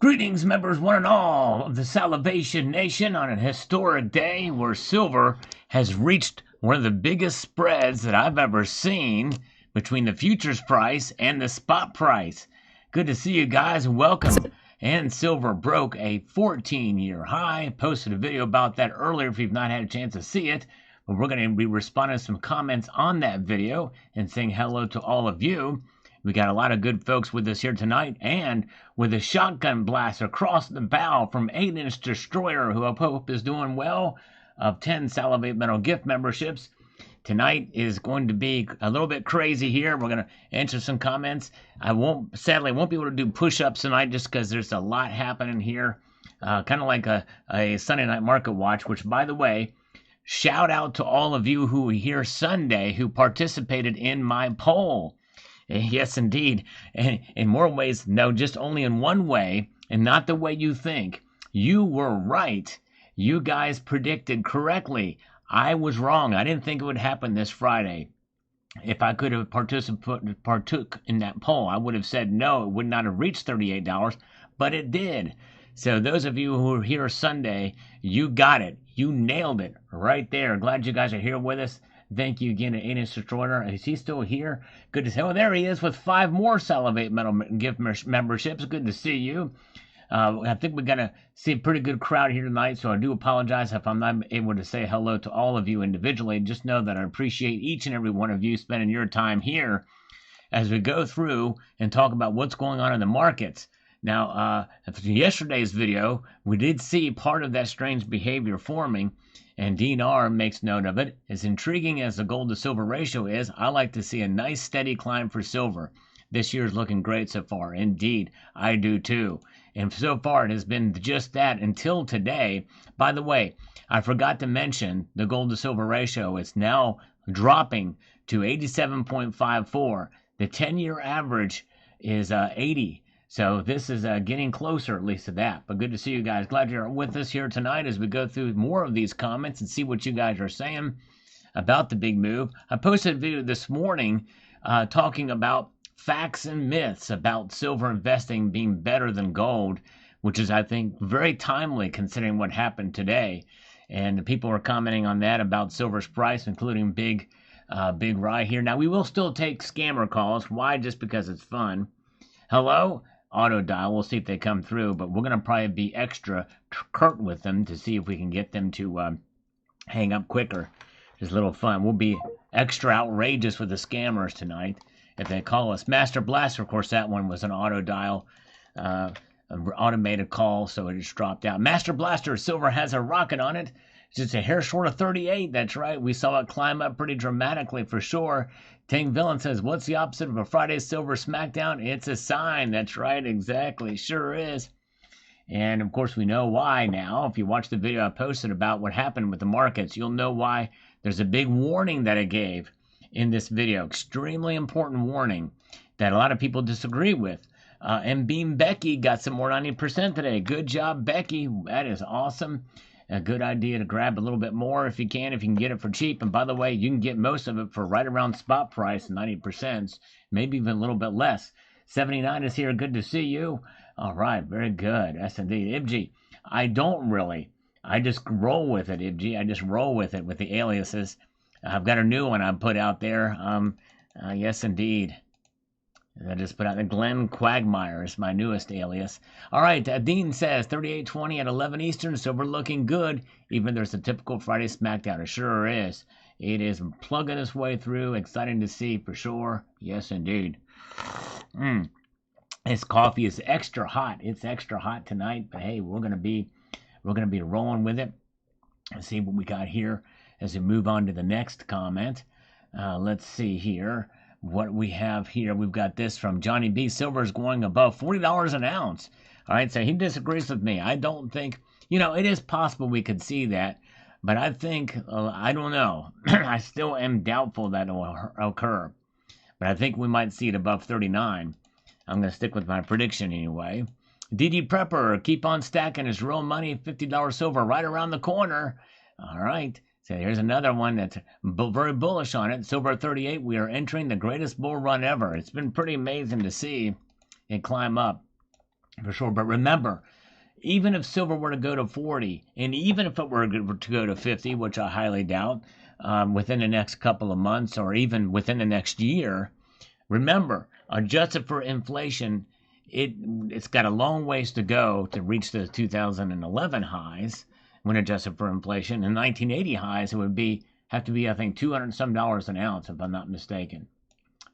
Greetings, members, one and all of the Salivation Nation, on an historic day where silver has reached one of the biggest spreads that I've ever seen between the futures price and the spot price. Good to see you guys. Welcome. And silver broke a 14-year high. Posted a video about that earlier if you've not had a chance to see it. But we're going to be responding to some comments on that video and saying hello to all of you. We got a lot of good folks with us here tonight, and with a shotgun blast across the bow from 8-inch Destroyer, who I hope is doing well, of 10 Salivate Metal gift memberships. Tonight is going to be a little bit crazy here. We're going to answer some comments. Sadly, won't be able to do push-ups tonight just because there's a lot happening here. Kind of like a Sunday night market watch, which, by the way, shout out to all of you who were here Sunday who participated in my poll. Yes, indeed. And in more ways, no, just only in one way, and not the way you think. You were right. You guys predicted correctly. I was wrong. I didn't think it would happen this Friday. If I could have partook in that poll, I would have said no, it would not have reached $38, but it did. So those of you who were here Sunday, you got it. You nailed it right there. Glad you guys are here with us. Thank you again to 8-inch Destroyer. Is he still here? Good to see. Oh, there he is with 5 more Salivate Metal gift memberships. Good to see you. I think we're going to see a pretty good crowd here tonight, so I do apologize if I'm not able to say hello to all of you individually. Just know that I appreciate each and every one of you spending your time here as we go through and talk about what's going on in the markets. Now, yesterday's video, we did see part of that strange behavior forming, and Dean R. makes note of it. As intriguing as the gold to silver ratio is, I like to see a nice steady climb for silver. This year is looking great so far. Indeed, I do too. And so far it has been just that until today. By the way, I forgot to mention the gold to silver ratio is now dropping to 87.54. The 10-year average is 80. So this is getting closer, at least, to that. But good to see you guys. Glad you're with us here tonight as we go through more of these comments and see what you guys are saying about the big move. I posted a video this morning talking about facts and myths about silver investing being better than gold, which is, I think, very timely considering what happened today. And people are commenting on that about silver's price, including Big Rye here. Now, we will still take scammer calls. Why? Just because it's fun. Hello? Auto dial. We'll see if they come through, but we're going to probably be extra curt with them to see if we can get them to hang up quicker. Just a little fun. We'll be extra outrageous with the scammers tonight if they call us. Master Blaster, of course, that one was an auto dial, automated call, so it just dropped out. Master Blaster, silver has a rocket on it. It's just a hair short of 38. That's right. We saw it climb up pretty dramatically for sure. Tang Villain says, what's the opposite of a Friday Silver Smackdown? It's a sign. That's right. Exactly. Sure is. And, of course, we know why now. If you watch the video I posted about what happened with the markets, you'll know why. There's a big warning that I gave in this video. Extremely important warning that a lot of people disagree with. And Beam Becky got some more 90% today. Good job, Becky. That is awesome. A good idea to grab a little bit more if you can get it for cheap. And by the way, you can get most of it for right around spot price, 90%, maybe even a little bit less. 79 is here. Good to see you. All right, very good. Yes, indeed. Ibji, I just roll with it, Ibji. I just roll with it with the aliases. I've got a new one I put out there. Yes, indeed. I just put out the Glenn Quagmire is my newest alias. All right, Dean says 38.20 at 11 Eastern, so we're looking good. Even there's a typical Friday Smackdown. It sure is. It is plugging its way through. Exciting to see for sure. Yes, indeed. This coffee is extra hot. It's extra hot tonight, but hey, we're gonna be rolling with it. Let's see what we got here as we move on to the next comment. Let's see here. What we have here, we've got this from Johnny B. Silver is going above $40 an ounce. All right, so he disagrees with me. I don't think, it is possible we could see that, but I think, I don't know. I still am doubtful that it will occur, but I think we might see it above 39. I'm going to stick with my prediction anyway. DD Prepper, keep on stacking his real money, $50 silver right around the corner. All right. So here's another one that's very bullish on it. Silver 38, we are entering the greatest bull run ever. It's been pretty amazing to see it climb up. for sure. But remember, even if silver were to go to 40, and even if it were to go to 50, which I highly doubt, within the next couple of months or even within the next year, remember, adjusted for inflation, it's got a long ways to go to reach the 2011 highs when adjusted for inflation. In 1980 highs, it would have to be, I think, $200 some an ounce, if I'm not mistaken.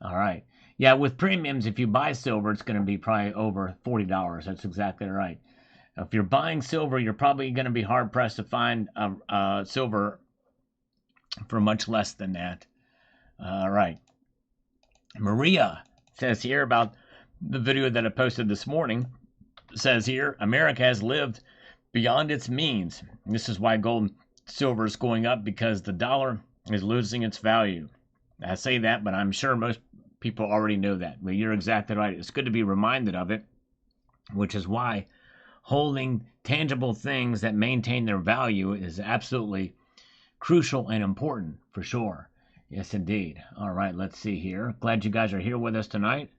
All right. Yeah, with premiums, if you buy silver, it's going to be probably over $40. That's exactly right. If you're buying silver, you're probably going to be hard pressed to find silver for much less than that. All right. Maria says here about the video that I posted this morning. Says here, America has lived beyond its means. This is why gold and silver is going up, because the dollar is losing its value. I say that, but I'm sure most people already know that. But you're exactly right. It's good to be reminded of it, which is why holding tangible things that maintain their value is absolutely crucial and important, for sure. Yes, indeed. All right, let's see here. Glad you guys are here with us tonight.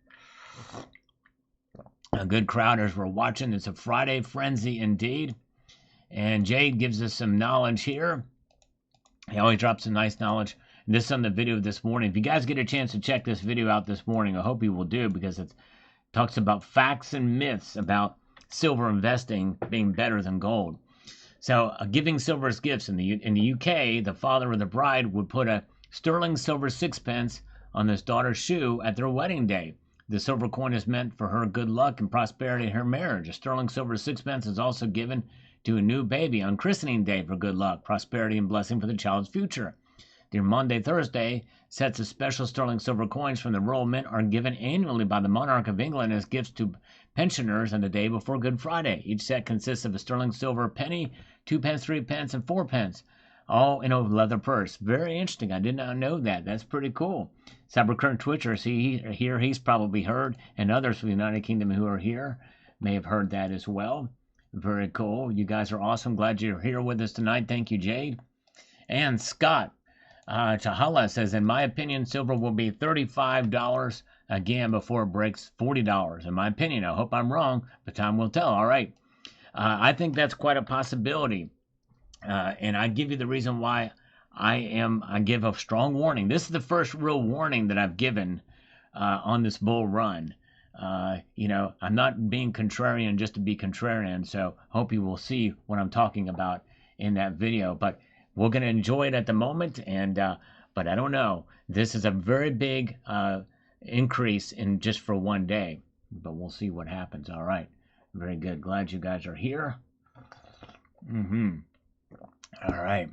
A good crowd as we're watching. It's a Friday frenzy indeed. And Jade gives us some knowledge here. He always drops some nice knowledge. And this is on the video this morning. If you guys get a chance to check this video out this morning, I hope you will do, because it talks about facts and myths about silver investing being better than gold. So, giving silver as gifts in the UK, the father or the bride would put a sterling silver sixpence on his daughter's shoe at their wedding day. The silver coin is meant for her good luck and prosperity in her marriage. A sterling silver sixpence is also given to a new baby on christening day for good luck, prosperity, and blessing for the child's future. The Maundy Thursday sets of special sterling silver coins from the Royal Mint are given annually by the monarch of England as gifts to pensioners on the day before Good Friday. Each set consists of a sterling silver penny, 2 pence, 3 pence, and 4 pence, all in a leather purse. Very interesting. I did not know that. That's pretty cool. Cybercurrent Twitcher, here he's probably heard, and others from the United Kingdom who are here may have heard that as well. Very cool. You guys are awesome. Glad you're here with us tonight. Thank you, Jade. And Scott Chahala says, in my opinion, silver will be $35 again before it breaks $40. In my opinion, I hope I'm wrong, but time will tell. All right. I think that's quite a possibility. And I give you the reason why I give a strong warning. This is the first real warning that I've given on this bull run. I'm not being contrarian just to be contrarian, so hope you will see what I'm talking about in that video. But we're going to enjoy it at the moment, but I don't know. This is a very big increase in just for one day, but we'll see what happens. All right. Very good. Glad you guys are here. All right.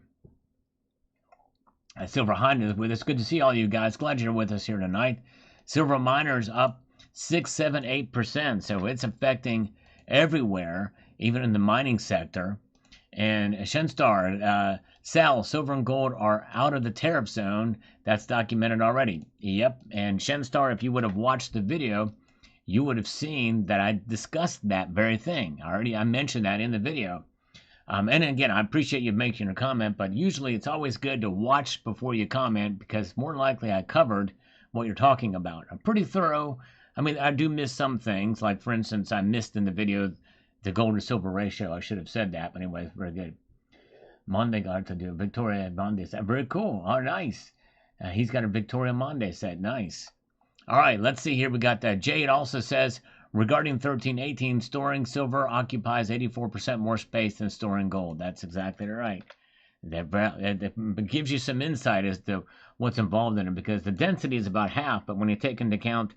Silver Honda is with us. Good to see all you guys. Glad you're with us here tonight. Silver miners up 6, 7, 8%. So it's affecting everywhere, even in the mining sector. And Shenstar, Sal, silver and gold are out of the tariff zone. That's documented already. Yep. And Shenstar, if you would have watched the video, you would have seen that I discussed that very thing. I mentioned that in the video. And again, I appreciate you making a comment, but usually it's always good to watch before you comment, because more likely I covered what you're talking about. I'm pretty thorough. I mean, I do miss some things, like, for instance, I missed in the video the gold to silver ratio. I should have said that, but anyway, very good. Monday got to do Victoria Monday set. Very cool. Oh, nice. He's got a Victoria Monday set. Nice. All right, let's see here. We got that. Jade also says, regarding 1318, storing silver occupies 84% more space than storing gold. That's exactly right. That gives you some insight as to what's involved in it, because the density is about half, but when you take into account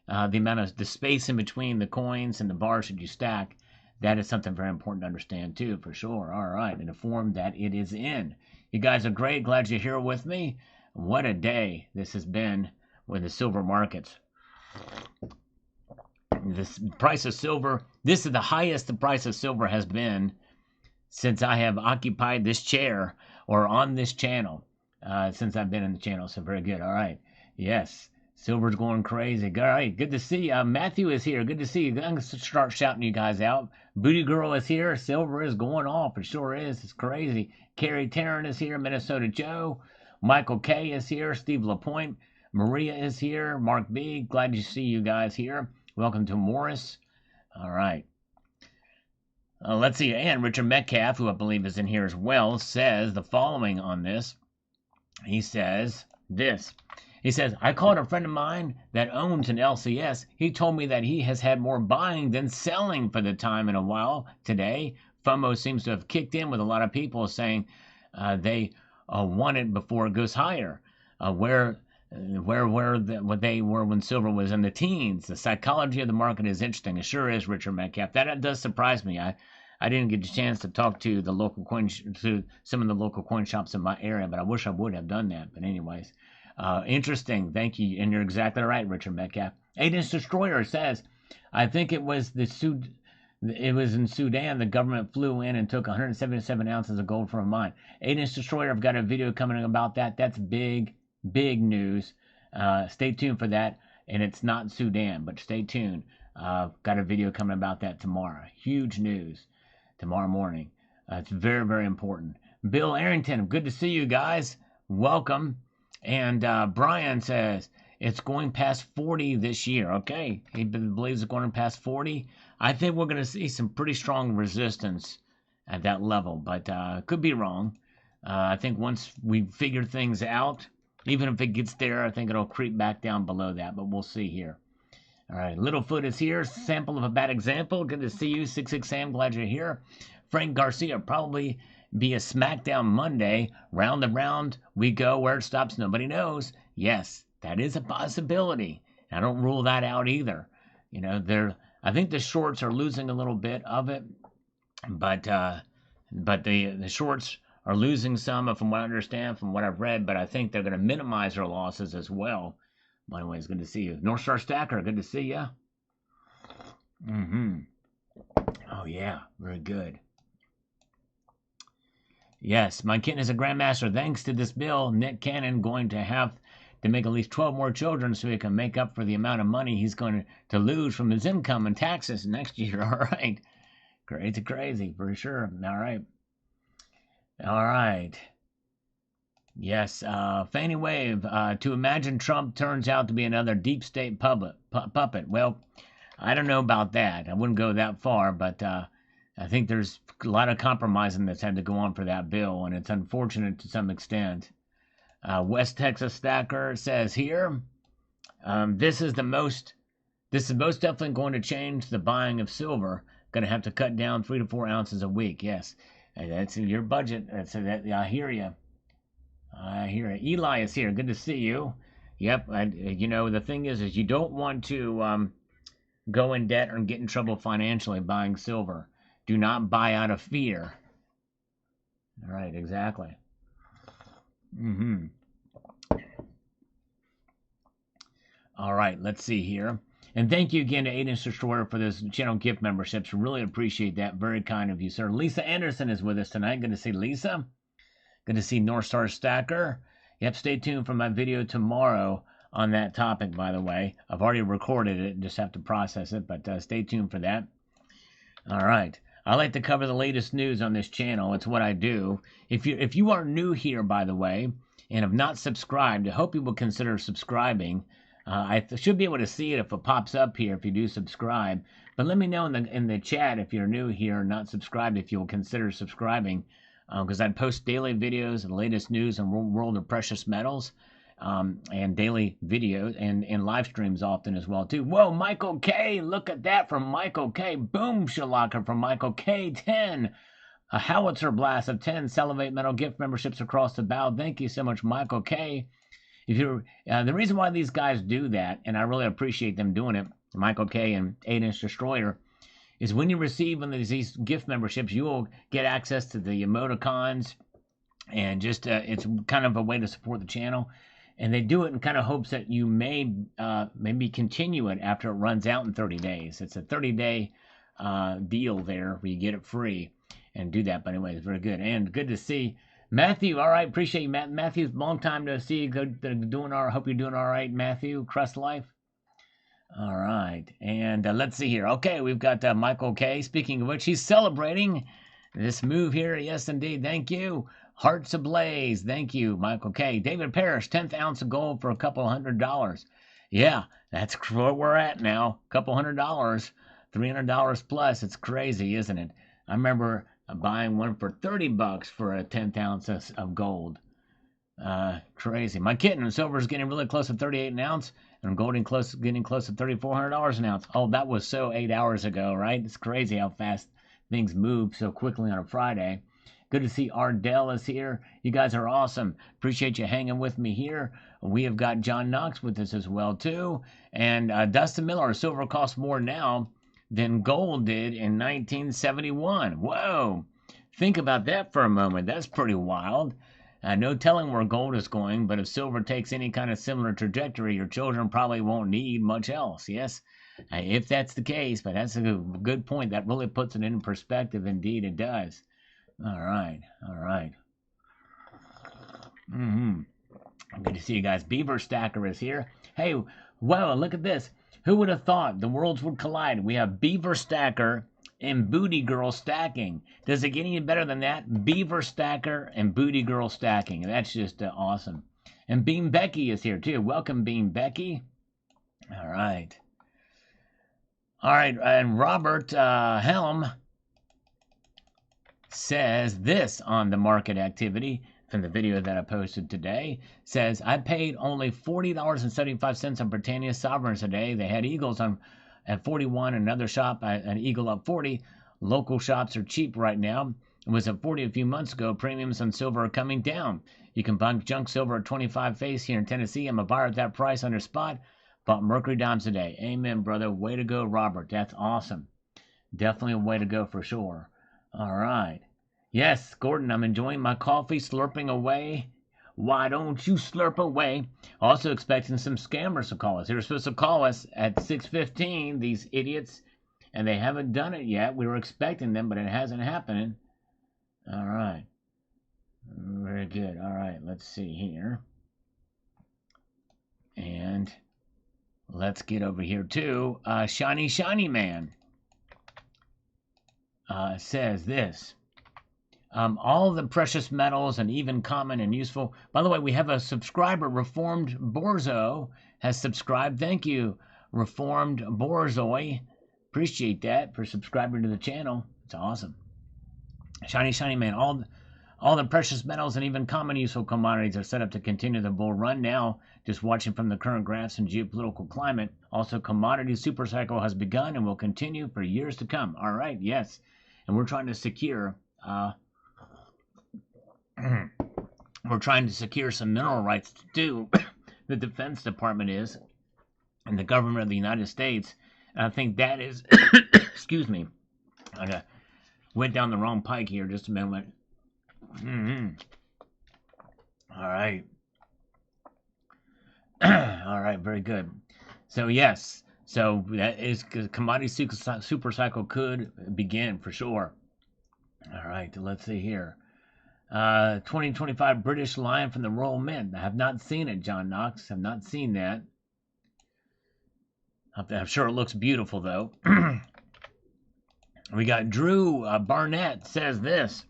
the amount of the space in between the coins and the bars that you stack, that is something very important to understand too, for sure. All right, in the form that it is in. You guys are great. Glad you're here with me. What a day this has been with the silver markets. This price of silver, this is the highest the price of silver has been since I have occupied this chair or on this channel, since I've been in the channel. So very good. All right. Yes. Silver's going crazy. All right. Good to see you. Matthew is here. Good to see you. I'm going to start shouting you guys out. Booty Girl is here. Silver is going off. It sure is. It's crazy. Carrie Tarrant is here. Minnesota Joe. Michael K is here. Steve LaPointe. Maria is here. Mark B. Glad to see you guys here. Welcome to Morris. All right. Let's see. And Richard Metcalf, who I believe is in here as well, says the following on this. He says this. He says, I called a friend of mine that owns an LCS. He told me that he has had more buying than selling for the time in a while today. FOMO seems to have kicked in with a lot of people saying they want it before it goes higher. Where what they were when silver was in the teens. The psychology of the market is interesting. It sure is, Richard Metcalf. That does surprise me. I didn't get a chance to talk to the local to some of the local coin shops in my area, but I wish I would have done that. But anyways, interesting. Thank you, and you're exactly right, Richard Metcalf. 8-inch Destroyer says, I think it was in Sudan. The government flew in and took 177 ounces of gold from a mine. 8-inch Destroyer. I've got a video coming about that. That's big news. Stay tuned for that. And it's not Sudan, but stay tuned. Got a video coming about that tomorrow. Huge news tomorrow morning. It's very, very important. Bill Arrington, good to see you guys. Welcome. And Brian says it's going past 40 this year. Okay, he believes it's going past 40. I think we're going to see some pretty strong resistance at that level, but could be wrong. I think once we figure things out, even if it gets there, I think it'll creep back down below that, but we'll see here. All right, Littlefoot is here. Sample of a bad example. Good to see you, 66 Sam. Glad you're here. Frank Garcia, probably be a SmackDown Monday. Round and round we go. Where it stops, nobody knows. Yes, that is a possibility. I don't rule that out either. You know, I think the shorts are losing a little bit of it, but the shorts are losing some, from what I understand, from what I've read. But I think they're going to minimize their losses as well. By the way, it's good to see you. North Star Stacker, good to see you. Oh, yeah, very good. Yes, my kitten is a grandmaster. Thanks to this bill, Nick Cannon going to have to make at least 12 more children so he can make up for the amount of money he's going to lose from his income and taxes next year. All right. Crazy, for sure. All right. Yes, Fannie Wave, to imagine Trump turns out to be another deep state puppet. Well, I don't know about that. I wouldn't go that far, but I think there's a lot of compromising that's had to go on for that bill, and it's unfortunate to some extent. West Texas Stacker says here, this is most definitely going to change the buying of silver. Going to have to cut down 3 to 4 ounces a week. Yes, that's in your budget. I hear you. Eli is here. Good to see you. Yep. The thing is you don't want to go in debt or get in trouble financially buying silver. Do not buy out of fear. All right. Exactly. All right. Let's see here. And thank you again to 8-inch Destroyer for this channel gift memberships. Really appreciate that. Very kind of you, sir. Lisa Anderson is with us tonight. Good to see Lisa. Good to see North Star Stacker. Yep, stay tuned for my video tomorrow on that topic, by the way. I've already recorded it, just have to process it, but stay tuned for that. All right. I like to cover the latest news on this channel. It's what I do. If you are new here, by the way, and have not subscribed, I hope you will consider subscribing. I should be able to see it if it pops up here if you do subscribe. But let me know in the chat if you're new here and not subscribed, if you'll consider subscribing. Because I post daily videos and the latest news and world of precious metals, and daily videos and live streams often as well too. Whoa, Michael K! Look at that from Michael K! Boom shalaka from Michael K! 10. A howitzer blast of 10 Salivate Metal gift memberships across the bow. Thank you so much, Michael K. If you're the reason why these guys do that, and I really appreciate them doing it, Michael K. and 8-inch Destroyer, is when you receive one of these gift memberships, you will get access to the emoticons, and just it's kind of a way to support the channel. And they do it in kind of hopes that you may maybe continue it after it runs out in 30 days. It's a 30-day deal there where you get it free and do that. But anyway, it's very good. And good to see Matthew. All right, appreciate you, Matthew. Long time to see you. Hope you're doing all right, Matthew. Crust Life. All right, and let's see here. Okay, we've got Michael K. Speaking of which, he's celebrating this move here. Yes, indeed. Thank you. Hearts ablaze. Thank you, Michael K. David Parrish, 10th ounce of gold for a couple $100. Yeah, that's where we're at now. A couple $100. $300 plus. It's crazy, isn't it? I remember buying one for $30 for a 10th ounce of gold. Crazy. My kitten, silver is getting really close to 38 an ounce, and gold getting close to $3,400 an ounce. Oh, that was so 8 hours ago, right? It's crazy how fast things move so quickly on a Friday. Good to see Ardell is here. You guys are awesome. Appreciate you hanging with me here. We have got John Knox with us as well, too. And Dustin Miller, silver costs more now than gold did in 1971. Whoa. Think about that for a moment. That's pretty wild. No telling where gold is going, but if silver takes any kind of similar trajectory, your children probably won't need much else. Yes, if that's the case, but that's a good point. That really puts it in perspective. Indeed, it does. All right. Good to see you guys. Beaver Stacker is here. Hey, wow, look at this. Who would have thought the worlds would collide? We have Beaver Stacker and Booty Girl stacking. Does it get any better than that? Beaver Stacker and Booty Girl stacking. That's just awesome. And Bean Becky is here too. Welcome, Bean Becky. All right. And Robert Helm says this on the market activity from the video that I posted today. Says, I paid only $40.75 on Britannia Sovereigns today. They had Eagles on at 41, another shop, an Eagle up 40. Local shops are cheap right now. It was at 40 a few months ago. Premiums on silver are coming down. You can buy junk silver at 25 face here in Tennessee. I'm a buyer at that price under spot. Bought Mercury dimes today. Amen, brother. Way to go, Robert. That's awesome. Definitely a way to go for sure. All right. Yes, Gordon, I'm enjoying my coffee, slurping away. Why don't you slurp away? Also expecting some scammers to call us. They were supposed to call us at 6:15, these idiots, and they haven't done it yet. We were expecting them, but it hasn't happened. All right. Very good. All right, let's see here. And let's get over here to Shiny Man. Says this. All the precious metals and even common and useful. By the way, we have a subscriber, Reformed Borzo, has subscribed. Thank you, Reformed Borzoi. Appreciate that for subscribing to the channel. It's awesome. Shiny Man. All the precious metals and even common useful commodities are set up to continue the bull run now. Just watching from the current graphs and geopolitical climate. Also, commodity supercycle has begun and will continue for years to come. All right, yes. And we're trying to secure some mineral rights to do. The Defense Department is, and the government of the United States. And I think that is, excuse me, I went down the wrong pike here just a minute. All right. All right, very good. So yes, so that is commodity super cycle could begin for sure. All right, let's see here. 2025 British Lion from the Royal Mint. I have not seen it, John Knox. Have not seen that. I'm sure it looks beautiful, though. We got Drew Barnett says this.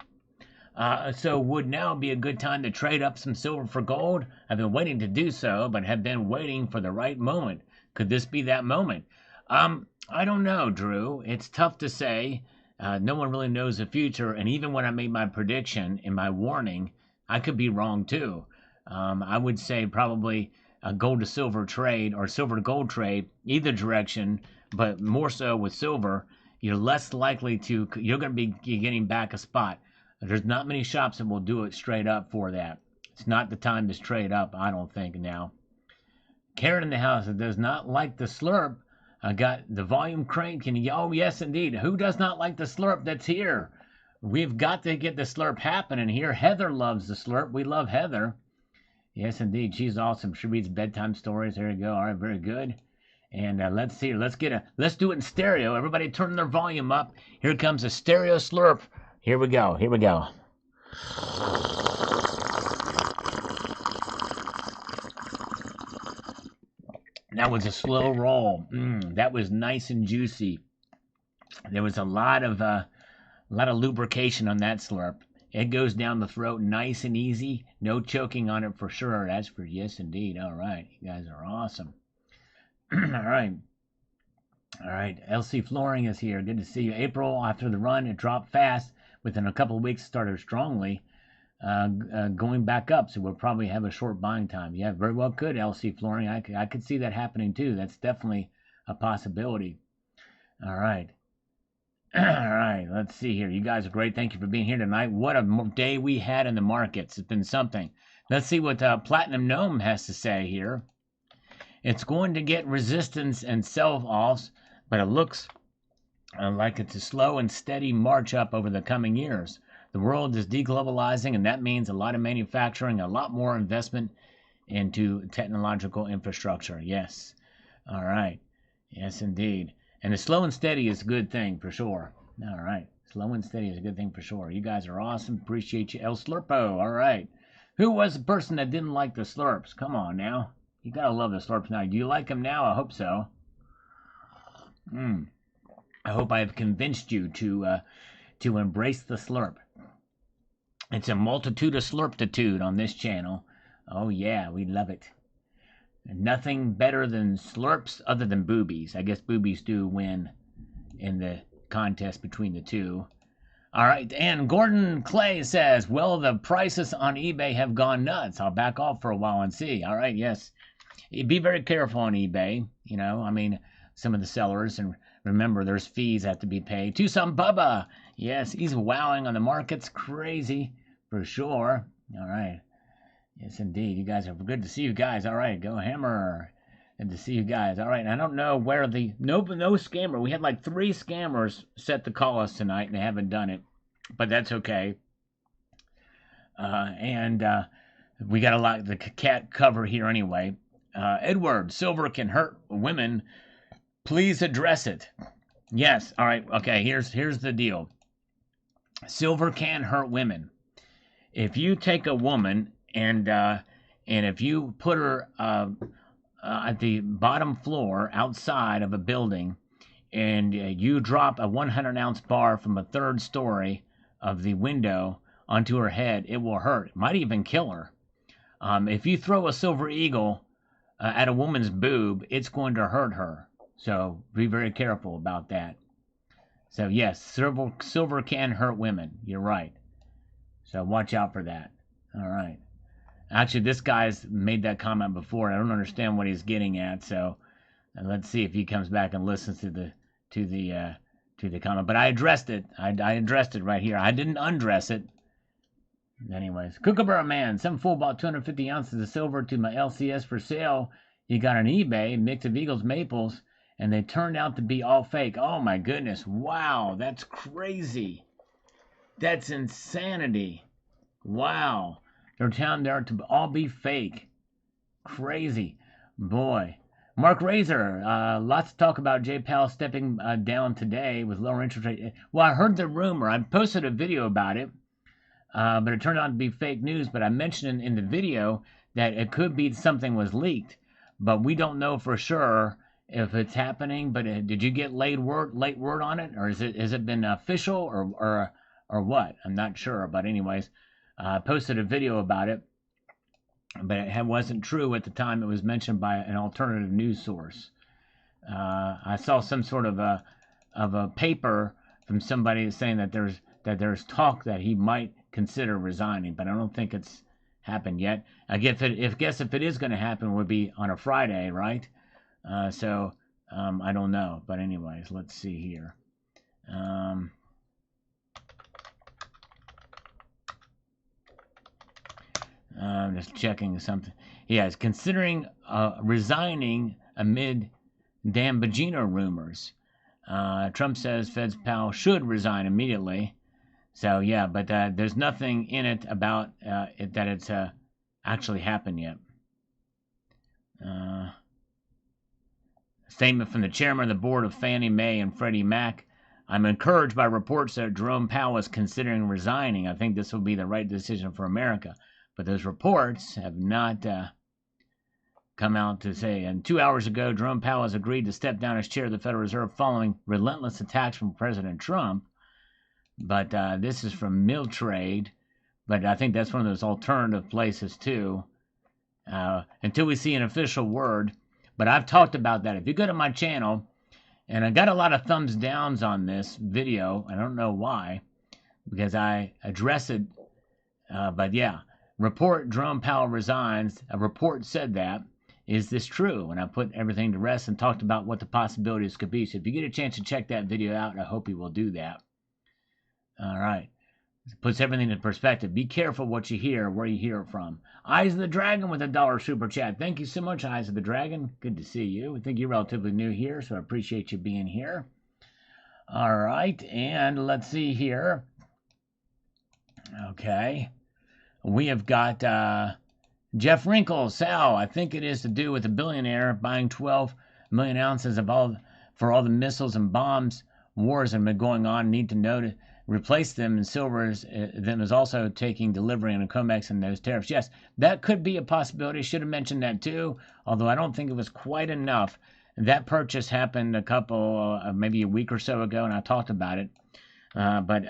So would now be a good time to trade up some silver for gold? I've been waiting to do so, but have been waiting for the right moment. Could this be that moment? I don't know, Drew. It's tough to say. No one really knows the future, and even when I made my prediction and my warning, I could be wrong too. I would say probably a gold to silver trade or silver to gold trade, either direction, but more so with silver, you're less likely to, you're going to be getting back a spot. There's not many shops that will do it straight up for that. It's not the time to trade up, I don't think now. Karen in the house that does not like the slurp. I got the volume cranked. Oh, yes, indeed. Who does not like the slurp that's here? We've got to get the slurp happening here. Heather loves the slurp. We love Heather. Yes, indeed. She's awesome. She reads bedtime stories. There you go. All right, very good. And let's see. Let's do it in stereo. Everybody turn their volume up. Here comes a stereo slurp. Here we go. Here we go. That was a slow roll. That was nice and juicy. There was a lot of lubrication on that slurp. It goes down the throat nice and easy. No choking on it for sure. That's for yes, indeed. All right. You guys are awesome. All right. All right, LC Flooring is here. Good to see you. April, after the run, it dropped fast. Within a couple of weeks, started strongly, going back up. So we'll probably have a short buying time. Yeah, very well could, LC Flooring. I could see that happening too. That's definitely a possibility. All right. All right, let's see here. You guys are great. Thank you for being here tonight. What a day we had in the markets. It's been something. Let's see what Platinum Gnome has to say here. It's going to get resistance and sell-offs, but it looks like it's a slow and steady march up over the coming years. The world is deglobalizing, and that means a lot of manufacturing, a lot more investment into technological infrastructure. Yes. All right. Yes, indeed. And the slow and steady is a good thing for sure. All right. Slow and steady is a good thing for sure. You guys are awesome. Appreciate you. El Slurpo. All right. Who was the person that didn't like the slurps? Come on now. You gotta love the slurps now. Do you like them now? I hope so. I hope I have convinced you to embrace the slurp. It's a multitude of slurptitude on this channel. Oh yeah, we love it. Nothing better than slurps other than boobies. I guess boobies do win in the contest between the two. All right, and Gordon Clay says, well, the prices on eBay have gone nuts. I'll back off for a while and see. All right, yes. Be very careful on eBay. You know, I mean, some of the sellers, and remember, there's fees that have to be paid. Tucson Bubba, yes, he's wowing on the markets. Crazy, for sure. All right. Yes, indeed. You guys are good to see you guys. All right, go hammer. Good to see you guys. All right, I don't know where the no scammer. We had like 3 scammers set to call us tonight, and they haven't done it, but that's okay. And we got a lot the cat cover here anyway. Edward, silver can hurt women. Please address it. Yes. All right. Okay. Here's the deal. Silver can hurt women. If you take a woman and if you put her at the bottom floor outside of a building, and you drop a 100-ounce bar from a 3rd story of the window onto her head, it will hurt. It might even kill her. If you throw a silver eagle at a woman's boob, it's going to hurt her. So be very careful about that. So yes, silver can hurt women. You're right. So watch out for that. All right. Actually, this guy's made that comment before. I don't understand what he's getting at. So let's see if he comes back and listens to the comment. But I addressed it. I addressed it right here. I didn't undress it. Anyways, Kookaburra Man, some fool bought 250 ounces of silver to my LCS for sale. He got on eBay, mix of Eagles Maples, and they turned out to be all fake. Oh my goodness. Wow, that's crazy. That's insanity. Wow. They're telling there to all be fake. Crazy. Boy. Mark Razor, lots of talk about J. Powell stepping down today with lower interest rate. Well, I heard the rumor. I posted a video about it. But it turned out to be fake news. But I mentioned in the video that it could be something was leaked, but we don't know for sure if it's happening. But did you get late word on it, or has it been official or what? I'm not sure. But anyways, I posted a video about it, but it wasn't true at the time. It was mentioned by an alternative news source. I saw some sort of a paper from somebody saying that there's talk that he might consider resigning, but I don't think it's happened yet. I guess if it is going to happen, it would be on a Friday, right? So I don't know, but anyways, let's see here. I'm just checking something. Yeah, he's considering resigning amid Dambagino rumors. Trump says Fed's Powell should resign immediately. So yeah, but there's nothing in it about it that it's actually happened yet. Statement from the chairman of the board of Fannie Mae and Freddie Mac. I'm encouraged by reports that Jerome Powell is considering resigning. I think this will be the right decision for America. But those reports have not come out to say. And 2 hours ago, Jerome Powell has agreed to step down as chair of the Federal Reserve following relentless attacks from President Trump. But this is from Miltrade. But I think that's one of those alternative places too. Until we see an official word. But I've talked about that. If you go to my channel And I got a lot of thumbs downs on this video. I don't know why, because I address it. But yeah, report Jerome Powell resigns. A report said that. Is this true? And I put everything to rest and talked about what the possibilities could be. So if you get a chance to check that video out, I hope you will do that. All right. It puts everything in perspective. Be careful what you hear, where you hear it from. Eyes of the Dragon with a $1 super chat. Thank you so much, Eyes of the Dragon. Good to see you. I think you're relatively new here, so I appreciate you being here. All right, and let's see here. Okay. We have got Jeff Wrinkle, Sal. I think it is to do with a billionaire buying 12 million ounces of for all the missiles and bombs wars that have been going on. Need to know to replace them, and silver then is also taking delivery on the COMEX and those tariffs. Yes, that could be a possibility. Should have mentioned that too, although I don't think it was quite enough. That purchase happened a couple, maybe a week or so ago, and I talked about it. But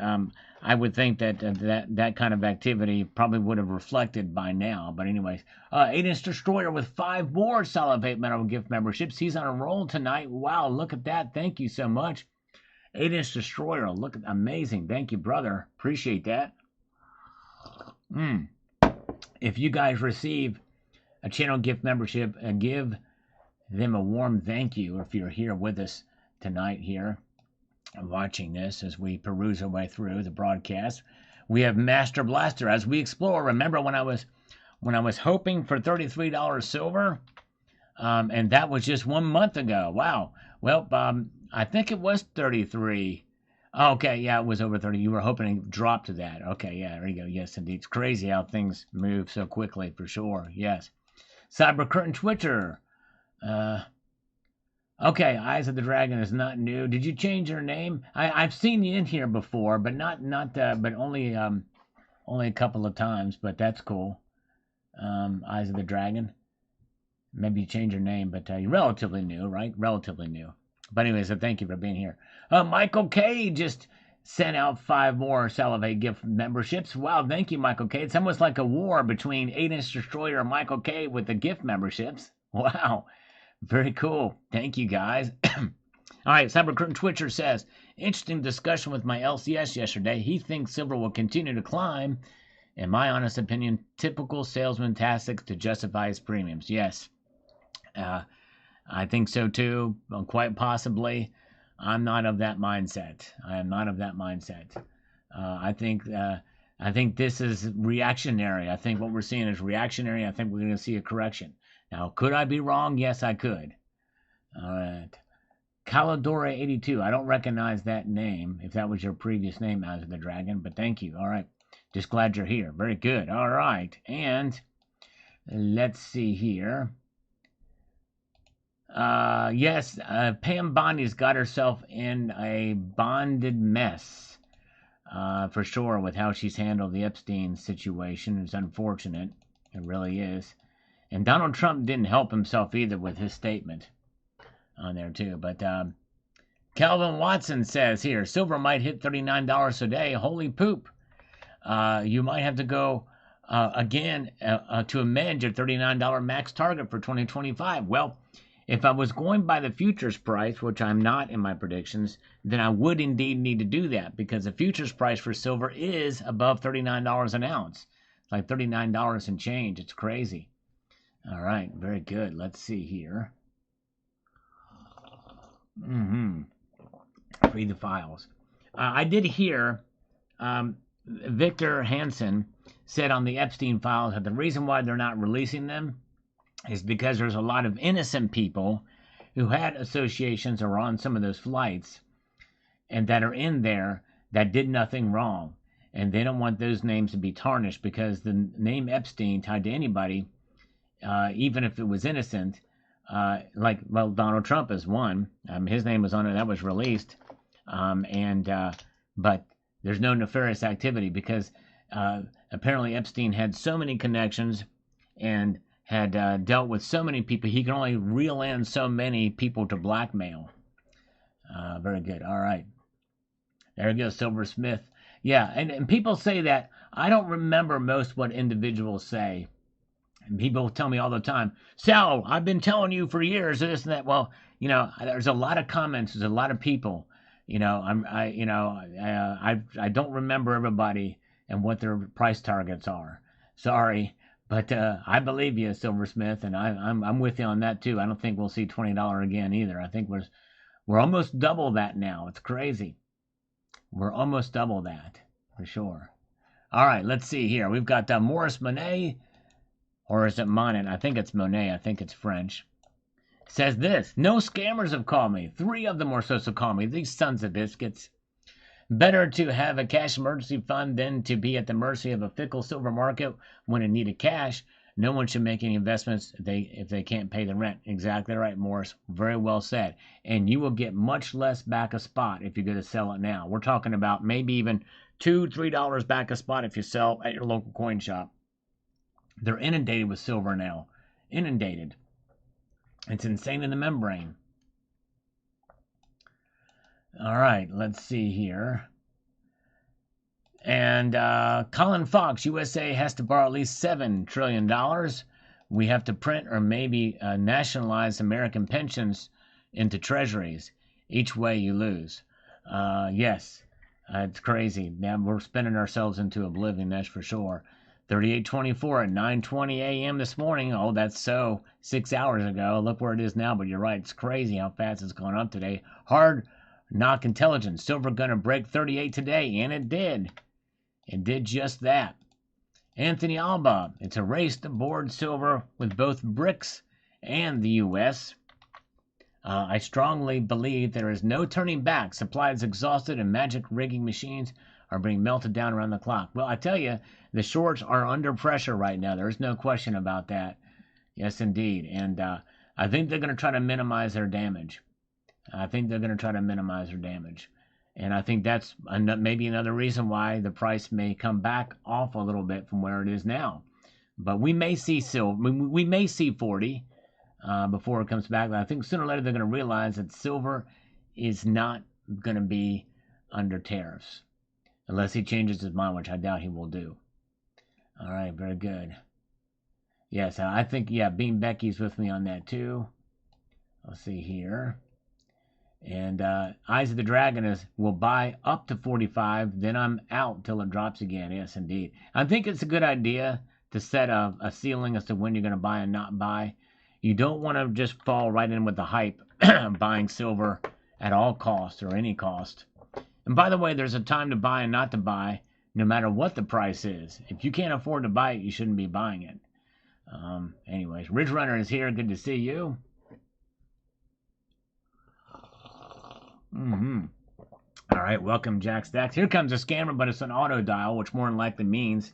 I would think that that kind of activity probably would have reflected by now. But anyways, 8-inch Destroyer with 5 more Salivate Metal gift memberships. He's on a roll tonight. Wow, look at that. Thank you so much. 8-inch Destroyer. Look, amazing. Thank you, brother. Appreciate that. If you guys receive a channel gift membership, give them a warm thank you if you're here with us tonight here watching this as we peruse our way through the broadcast. We have Master Blaster as we explore. Remember when I was hoping for $33 silver, and that was just 1 month ago. Wow. Well, I think it was 33. Okay, yeah, it was over 30. You were hoping to drop to that. Okay, yeah, there you go. Yes, indeed. It's crazy how things move so quickly, for sure. Yes. Cyber Curtain Twitter. Okay, Eyes of the Dragon is not new. Did you change your name? I've seen you in here before, but but only a couple of times. But that's cool. Eyes of the Dragon. Maybe you change your name, but you're relatively new, right? Relatively new. But anyways, so thank you for being here. Michael K just sent out 5 more Salivate gift memberships. Wow, thank you, Michael K. It's almost like a war between 8-inch Destroyer and Michael K with the gift memberships. Wow. Very cool. Thank you, guys. All right, Cyber Curtain Twitcher says, interesting discussion with my LCS yesterday. He thinks silver will continue to climb. In my honest opinion, typical salesman tactics to justify his premiums. Yes, I think so too. Quite possibly. I'm not of that mindset. I am not of that mindset. I think this is reactionary. I think what we're seeing is reactionary. I think we're going to see a correction. Now, could I be wrong? Yes, I could. All right. Caladora 82. I don't recognize that name, if that was your previous name, Eyes of the Dragon, but thank you. All right. Just glad you're here. Very good. All right. And let's see here. Yes, Pam Bondi's got herself in a bonded mess, for sure, with how she's handled the Epstein situation. It's unfortunate. It really is. And Donald Trump didn't help himself either with his statement on there too. But Calvin Watson says here, silver might hit $39 a day. Holy poop. You might have to go again to amend your $39 max target for 2025. Well, if I was going by the futures price, which I'm not in my predictions, then I would indeed need to do that because the futures price for silver is above $39 an ounce. It's like $39 and change. It's crazy. All right, very good. Let's see here. Read the files. I did hear Victor Hansen said on the Epstein files that the reason why they're not releasing them is because there's a lot of innocent people who had associations or on some of those flights and that are in there that did nothing wrong. And they don't want those names to be tarnished because the name Epstein tied to anybody, even if it was innocent, Donald Trump is one. His name was on it. That was released. But there's no nefarious activity because apparently Epstein had so many connections and had dealt with so many people. He can only reel in so many people to blackmail. Very good. All right. There we go, Silversmith. Yeah, and people say that. I don't remember most what individuals say. And people tell me all the time, Sal, I've been telling you for years this and that. Well, there's a lot of comments. There's a lot of people. I don't remember everybody and what their price targets are. Sorry, but I believe you, Silversmith, and I'm with you on that too. I don't think we'll see $20 again either. I think we're almost double that now. It's crazy. We're almost double that for sure. All right, let's see here. We've got Maurice Monet, or is it Monet? I think it's Monet. I think it's French. Says this: no scammers have called me. 3 of them or so call me. These sons of biscuits. Better to have a cash emergency fund than to be at the mercy of a fickle silver market when in need of cash. No one should make any investments if they can't pay the rent. Exactly right, Morris. Very well said. And you will get much less back a spot if you go to sell it now. We're talking about maybe even $2, $3 back a spot if you sell at your local coin shop. They're inundated with silver now. Inundated. It's insane in the membrane. All right, let's see here. And Colin Fox, USA has to borrow at least $7 trillion. We have to print or maybe nationalize American pensions into treasuries. Each way you lose. Yes, it's crazy. Now we're spinning ourselves into oblivion, that's for sure. 3824 at 9:20 a.m. this morning. Oh, that's so 6 hours ago. Look where it is now, but you're right. It's crazy how fast it's gone up today. Hard knock intelligence. Silver gonna break 38 today, and it did. It did just that. Anthony Alba. It's a race to board silver with both BRICS and the U.S. I strongly believe there is no turning back. Supply is exhausted, and magic rigging machines are being melted down around the clock. Well, I tell you, the shorts are under pressure right now. There's no question about that. Yes, indeed. And I think they're going to try to minimize their damage. And I think that's maybe another reason why the price may come back off a little bit from where it is now. But we may see silver. We may see 40 before it comes back. But I think sooner or later they're going to realize that silver is not going to be under tariffs. Unless he changes his mind, which I doubt he will do. All right, very good. Yes, I think, Bean Becky's with me on that too. Let's see here. And Eyes of the Dragon will buy up to 45, then I'm out till it drops again. Yes, indeed. I think it's a good idea to set a ceiling as to when you're going to buy and not buy. You don't want to just fall right in with the hype, buying silver at all costs or any cost. And by the way, there's a time to buy and not to buy, no matter what the price is. If you can't afford to buy it, you shouldn't be buying it. Anyways, Ridge Runner is here. Good to see you. All right, welcome, Jack Stacks. Here comes a scammer, but it's an auto dial, which more than likely means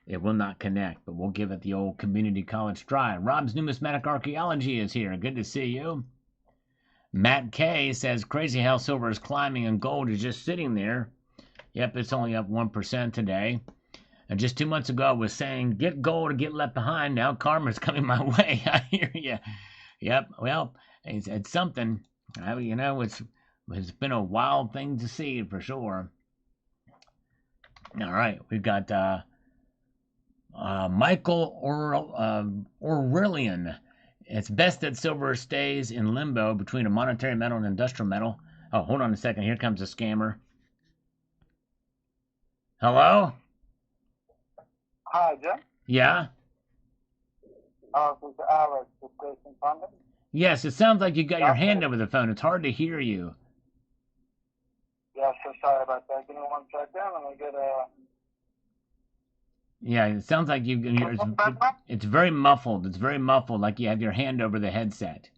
it will not connect. But we'll give it the old community college try. Rob's Numismatic Archaeology is here. Good to see you. Matt K says, crazy how silver is climbing and gold is just sitting there. Yep, it's only up 1% today. And just 2 months ago, I was saying, get gold or get left behind. Now karma's coming my way. I hear you. Yep, well, it's something. It's been a wild thing to see for sure. All right, we've got Michael Aurelian. It's best that silver stays in limbo between a monetary metal and industrial metal. Oh, hold on a second. Here comes a scammer. Hello? Hi, Jim. Yeah? This is Alex with Station Funding. Yes, it sounds like you got your hand over the phone. It's hard to hear you. Yeah, so sorry about that. Give me 1 second. Let me get a... Yeah, it sounds like it's very muffled. It's very muffled, like you have your hand over the headset.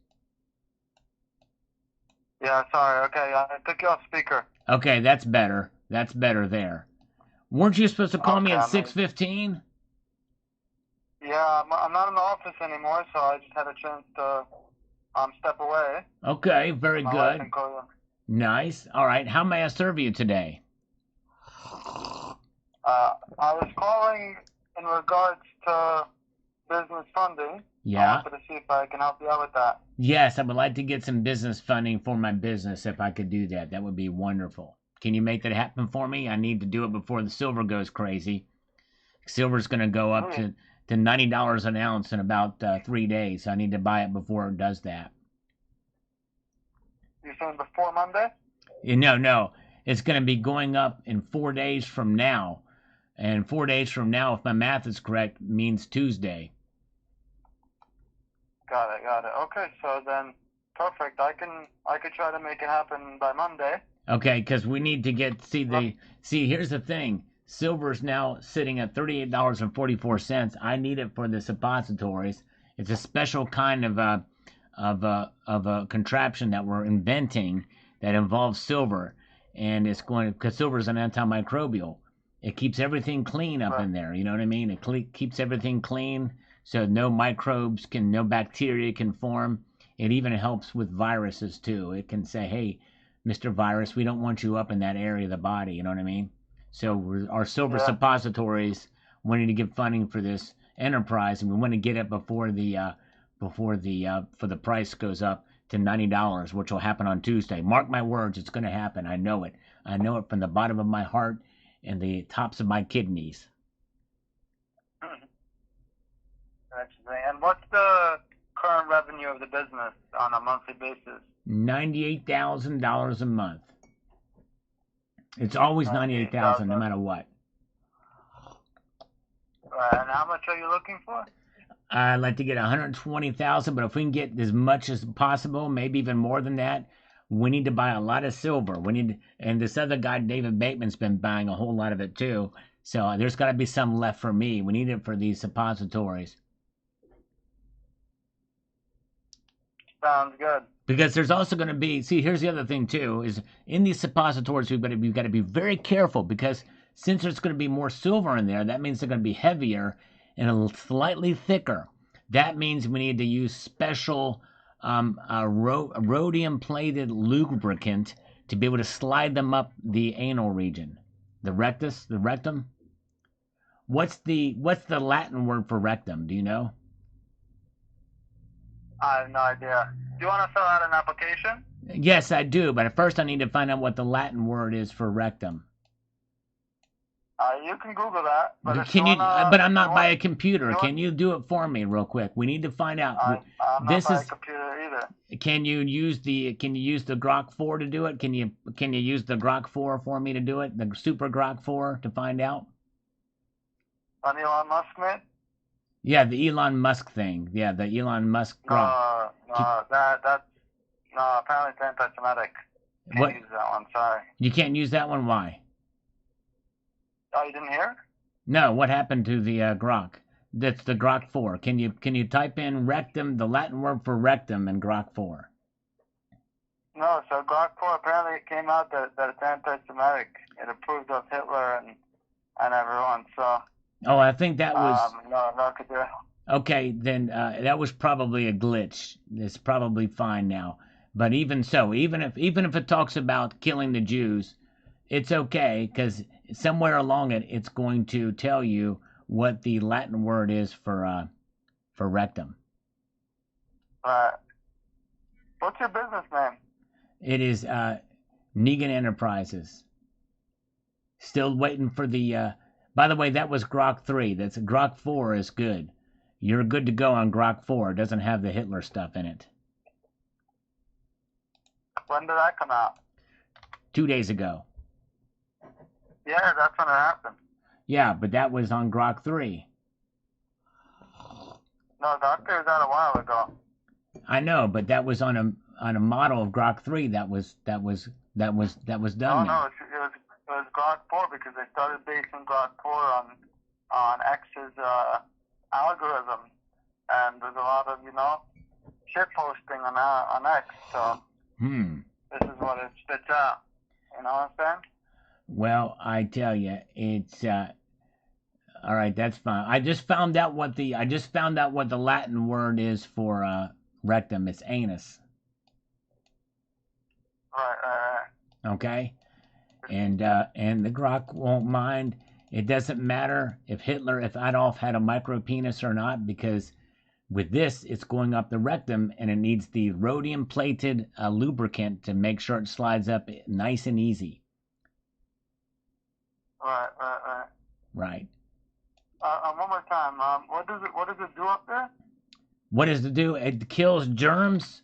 Yeah, sorry. Okay, I took you off speaker. Okay, that's better. That's better there. Weren't you supposed to call me at 6:15? Yeah, I'm not in the office anymore, so I just had a chance to step away. Okay, very good. Nice. All right, how may I serve you today? I was calling in regards to business funding. Yeah. I wanted to see if I can help you out with that. Yes, I would like to get some business funding for my business if I could do that. That would be wonderful. Can you make that happen for me? I need to do it before the silver goes crazy. Silver's going to go up to $90 an ounce in about 3 days. So I need to buy it before it does that. You're saying before Monday? No. It's going to be going up in 4 days from now. And 4 days from now, if my math is correct, means Tuesday. Got it. Okay, so then perfect. I could try to make it happen by Monday. Okay, because we need to see. Here's the thing: silver's now sitting at $38.44. I need it for the suppositories. It's a special kind of a contraption that we're inventing that involves silver, and it's going because silver is an antimicrobial. It keeps everything clean up in there. You know what I mean? It keeps everything clean, so no no bacteria can form. It even helps with viruses too. It can say, "Hey, Mr. Virus, we don't want you up in that area of the body." You know what I mean? So our silver suppositories wanting to give funding for this enterprise, and we want to get it before the price goes up to $90, which will happen on Tuesday. Mark my words, it's going to happen. I know it. I know it from the bottom of my heart and the tops of my kidneys. And what's the current revenue of the business on a monthly basis? $98,000 a month. It's always 98,000 no matter what. And how much are you looking for? I'd like to get 120,000, but if we can get as much as possible, maybe even more than that, we need to buy a lot of silver. And this other guy, David Bateman's been buying a whole lot of it too. So there's got to be some left for me. We need it for these suppositories. Sounds good. Because there's also going to be, here's the other thing too, is in these suppositories, we've got to be very careful because since there's going to be more silver in there, that means they're going to be heavier and slightly thicker. That means we need to use special rhodium-plated lubricant to be able to slide them up the anal region, the rectum. What's the Latin word for rectum? Do you know? I have no idea. Do you want to fill out an application? Yes, I do, but at first I need to find out what the Latin word is for rectum. You can Google that. But but I'm not by a computer. Can you do it for me real quick? We need to find out. I'm not by a computer either. Can you use the Grok 4 to do it? Can you use the Grok 4 for me to do it? The Super Grok 4 to find out? On Elon Musk, mate? Yeah, the Elon Musk thing. Yeah, the Elon Musk Grok. Apparently it's anti-Semitic. Can't use that one, sorry. You can't use that one? Why? Oh, you didn't hear? No, what happened to the Grok? That's the Grok 4. Can you type in rectum, the Latin word for rectum, in Grok 4? No, so Grok 4 apparently it came out that it's anti-Semitic. It approved of Hitler and everyone, so... Oh, I think that was... No, could do it. Okay, then that was probably a glitch. It's probably fine now. But even so, even if it talks about killing the Jews, it's okay, because somewhere along it, it's going to tell you what the Latin word is for rectum. Right. What's your business name? It is Negan Enterprises. Still waiting for the... by the way, that was Grok 3. That's Grok 4 is good. You're good to go on Grok 4. It doesn't have the Hitler stuff in it. When did that come out? 2 days ago. Yeah, that's when it happened. Yeah, but that was on Grok 3. No, Grok 3 was out a while ago. I know, but that was on a model of Grok 3 that was done. No, it was Grok 4 because they started basing Grok 4 on X's algorithm, and there's a lot of shit posting on X. So this is what it spits out. You know what I'm saying? Well, I tell you, it's all right. That's fine. I just found out what the Latin word is for rectum. It's anus. Right. Okay. And the Grok won't mind. It doesn't matter if Adolf had a micro penis or not, because with this, it's going up the rectum, and it needs the rhodium-plated lubricant to make sure it slides up nice and easy. Right. One more time. What does it do up there? What does it do? It kills germs.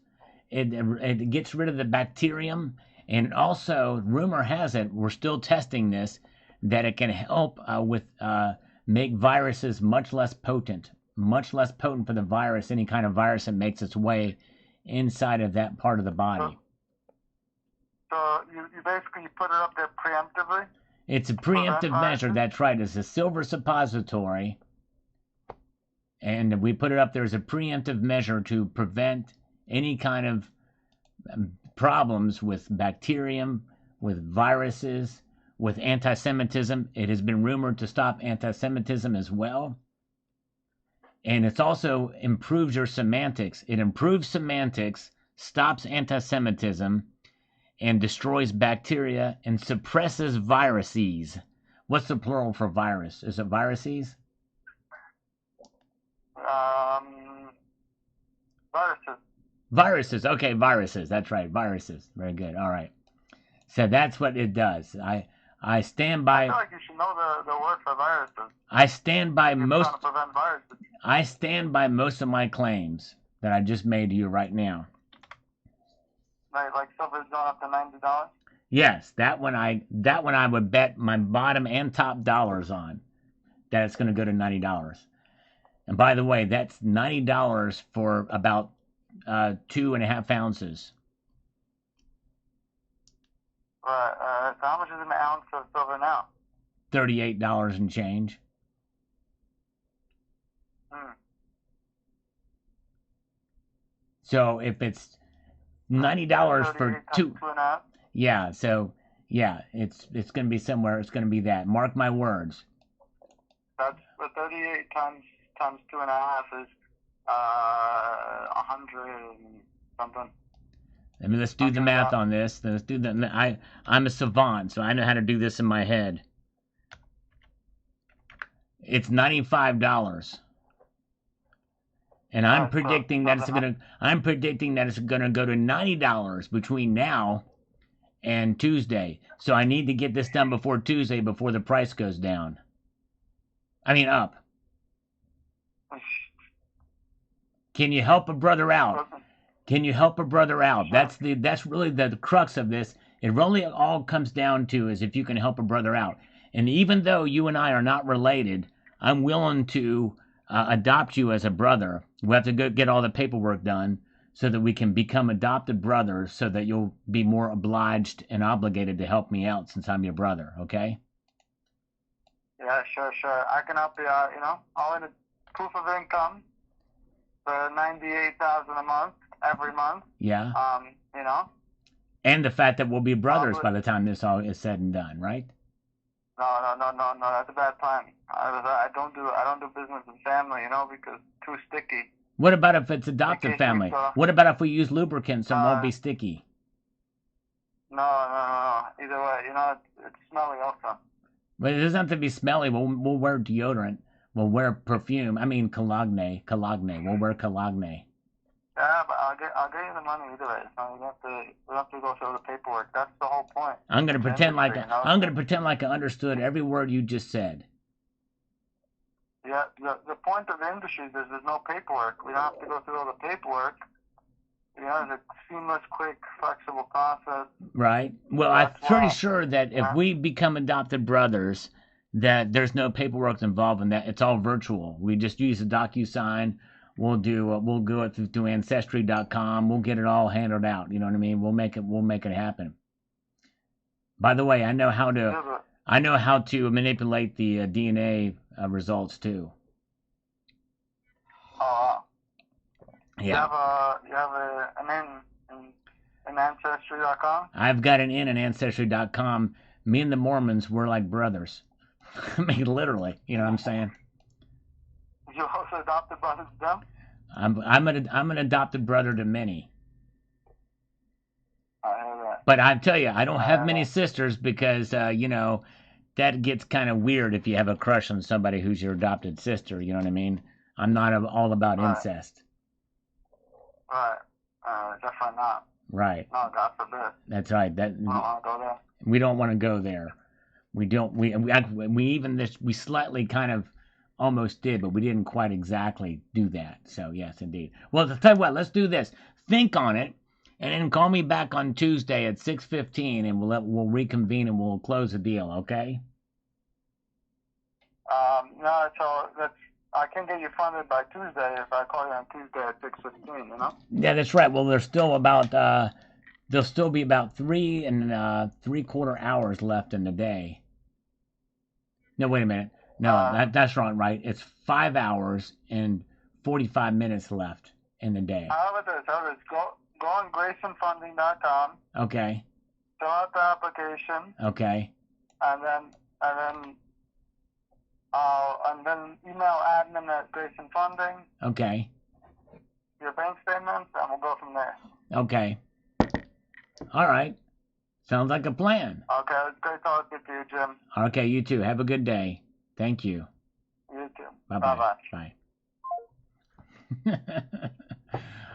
it gets rid of the bacterium, and also, rumor has it, we're still testing this, that it can help make viruses much less potent for the virus, any kind of virus that makes its way inside of that part of the body. So you basically put it up there preemptively? It's a preemptive measure, that's right. It's a silver suppository, and we put it up there as a preemptive measure to prevent any kind of problems with bacterium, with viruses, with anti-Semitism. It has been rumored to stop anti-Semitism as well. And it's also improves your semantics. It improves semantics, stops anti-Semitism, and destroys bacteria and suppresses viruses. What's the plural for virus? Is it viruses? Viruses. Viruses. Okay, viruses. That's right. Viruses. Very good. All right. So that's what it does. I stand by. I feel like you should know the word for viruses. I stand by most. Trying to prevent viruses. I stand by most of my claims that I just made to you right now. Like silver's going up to $90? Yes, that one I would bet my bottom and top dollars on that it's going to go to $90. And by the way, that's $90 for about 2.5 ounces. Right. So how much is an ounce of silver now? $38 and change. So if it's $90 for two, yeah. So yeah, it's going to be somewhere. It's going to be that. Mark my words. That's 38 times 2.5 is 100 and something. I mean, let's do the math on this. Let's do the. I'm a savant, so I know how to do this in my head. It's $95. And I'm predicting that it's gonna go to $90 between now and Tuesday. So I need to get this done before Tuesday, before the price goes down. I mean up. Can you help a brother out? Can you help a brother out? That's really the crux of this. It really all comes down to is if you can help a brother out. And even though you and I are not related, I'm willing to adopt you as a brother. We have to go get all the paperwork done so that we can become adopted brothers, so that you'll be more obliged and obligated to help me out since I'm your brother, okay? Yeah, sure. I can help you out, I'll need a proof of income for $98,000 a month, every month. Yeah. And the fact that we'll be brothers by the time this all is said and done, right? No, that's a bad time. I don't do business with family, because it's too sticky. What about if it's adopted family? What about if we use lubricants so it won't be sticky? No. Either way, it's smelly also. But it doesn't have to be smelly. We'll wear deodorant. We'll wear perfume. I mean cologne. We'll wear cologne. Yeah, but I'll get you the money either way. So we have to go through the paperwork. That's the whole point. I'm gonna pretend like I understood every word you just said. Yeah, the point of the industry is there's no paperwork. We don't have to go through all the paperwork. It's a seamless, quick, flexible process. Right. Well, I'm pretty sure that if we become adopted brothers, that there's no paperwork involved in that. It's all virtual. We just use a DocuSign. We'll go it through Ancestry.com. We'll get it all handled out. You know what I mean? We'll make it happen. By the way, I know how to manipulate the DNA results too. Oh. Yeah. You have an Ancestry.com? I've got an in Ancestry.com. Me and the Mormons, we're like brothers. I mean, literally. You know what I'm saying? You also adopted brothers to them? I'm an adopted brother to many. I hear that. But I tell you, I don't have many sisters because that gets kind of weird if you have a crush on somebody who's your adopted sister. You know what I mean? I'm not all about incest. Right. Definitely not. Right. No, God forbid. That's right. We don't want to go there. We don't want to go there. We don't. We slightly kind of almost did, but we didn't quite exactly do that. So yes, indeed. Well, to tell you what, let's do this. Think on it. And then call me back on Tuesday at 6:15, and we'll reconvene and we'll close the deal, okay? No, so I can get you funded by Tuesday if I call you on Tuesday at 6:15. You know? Yeah, that's right. Well, there's still about there'll still be about 3 and 3/4 hours left in the day. No, wait a minute. No, that's wrong. Right? It's 5 hours and 45 minutes left in the day. How about this? Go on GraysonFunding.com. Okay. Fill out the application. Okay. And then email admin at Grayson Funding. Okay. Your bank statements, and we'll go from there. Okay. All right. Sounds like a plan. Okay, it's great talking to you, Jim. Okay, you too. Have a good day. Thank you. You too. Bye-bye. Bye.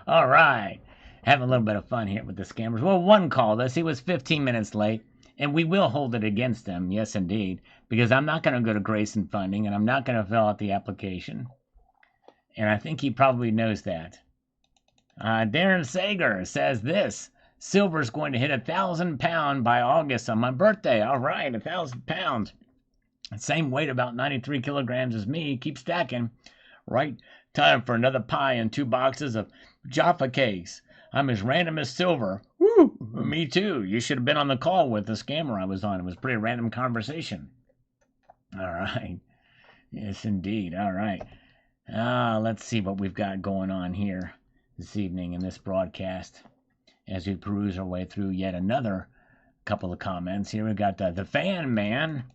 All right. Having a little bit of fun here with the scammers. Well, one called us. He was 15 minutes late, and we will hold it against him. Yes, indeed. Because I'm not going to go to Grayson Funding, and I'm not going to fill out the application. And I think he probably knows that. Darren Sager says this. Silver's going to hit 1,000 pounds by August on my birthday. All right, 1,000 pounds. Same weight, about 93 kilograms as me. Keep stacking. Right, time for another pie and 2 boxes of Jaffa cakes. I'm as random as silver. Woo! Me too. You should have been on the call with the scammer I was on. It was a pretty random conversation. All right. Yes, indeed. All right. Let's see what we've got going on here this evening in this broadcast as we peruse our way through yet another couple of comments. Here we've got the fan man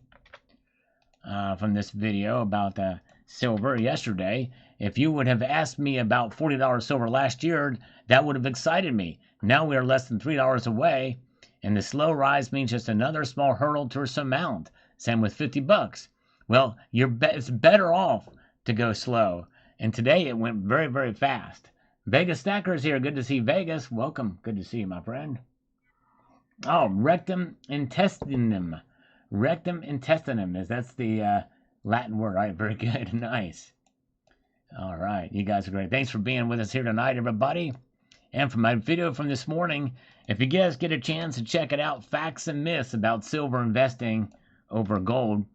from this video about silver yesterday. If you would have asked me about $40 silver last year, that would have excited me. Now we are less than $3 away, and the slow rise means just another small hurdle to surmount. Same with $50. Well, it's better off to go slow. And today it went very, very fast. Vegas Stackers here. Good to see Vegas. Welcome. Good to see you, my friend. Oh, rectum intestinum. Rectum intestinum. That's the Latin word. All right, very good. Nice. All right, you guys are great. Thanks for being with us here tonight, everybody. And for my video from this morning, if you guys get a chance to check it out, facts and myths about silver investing over gold.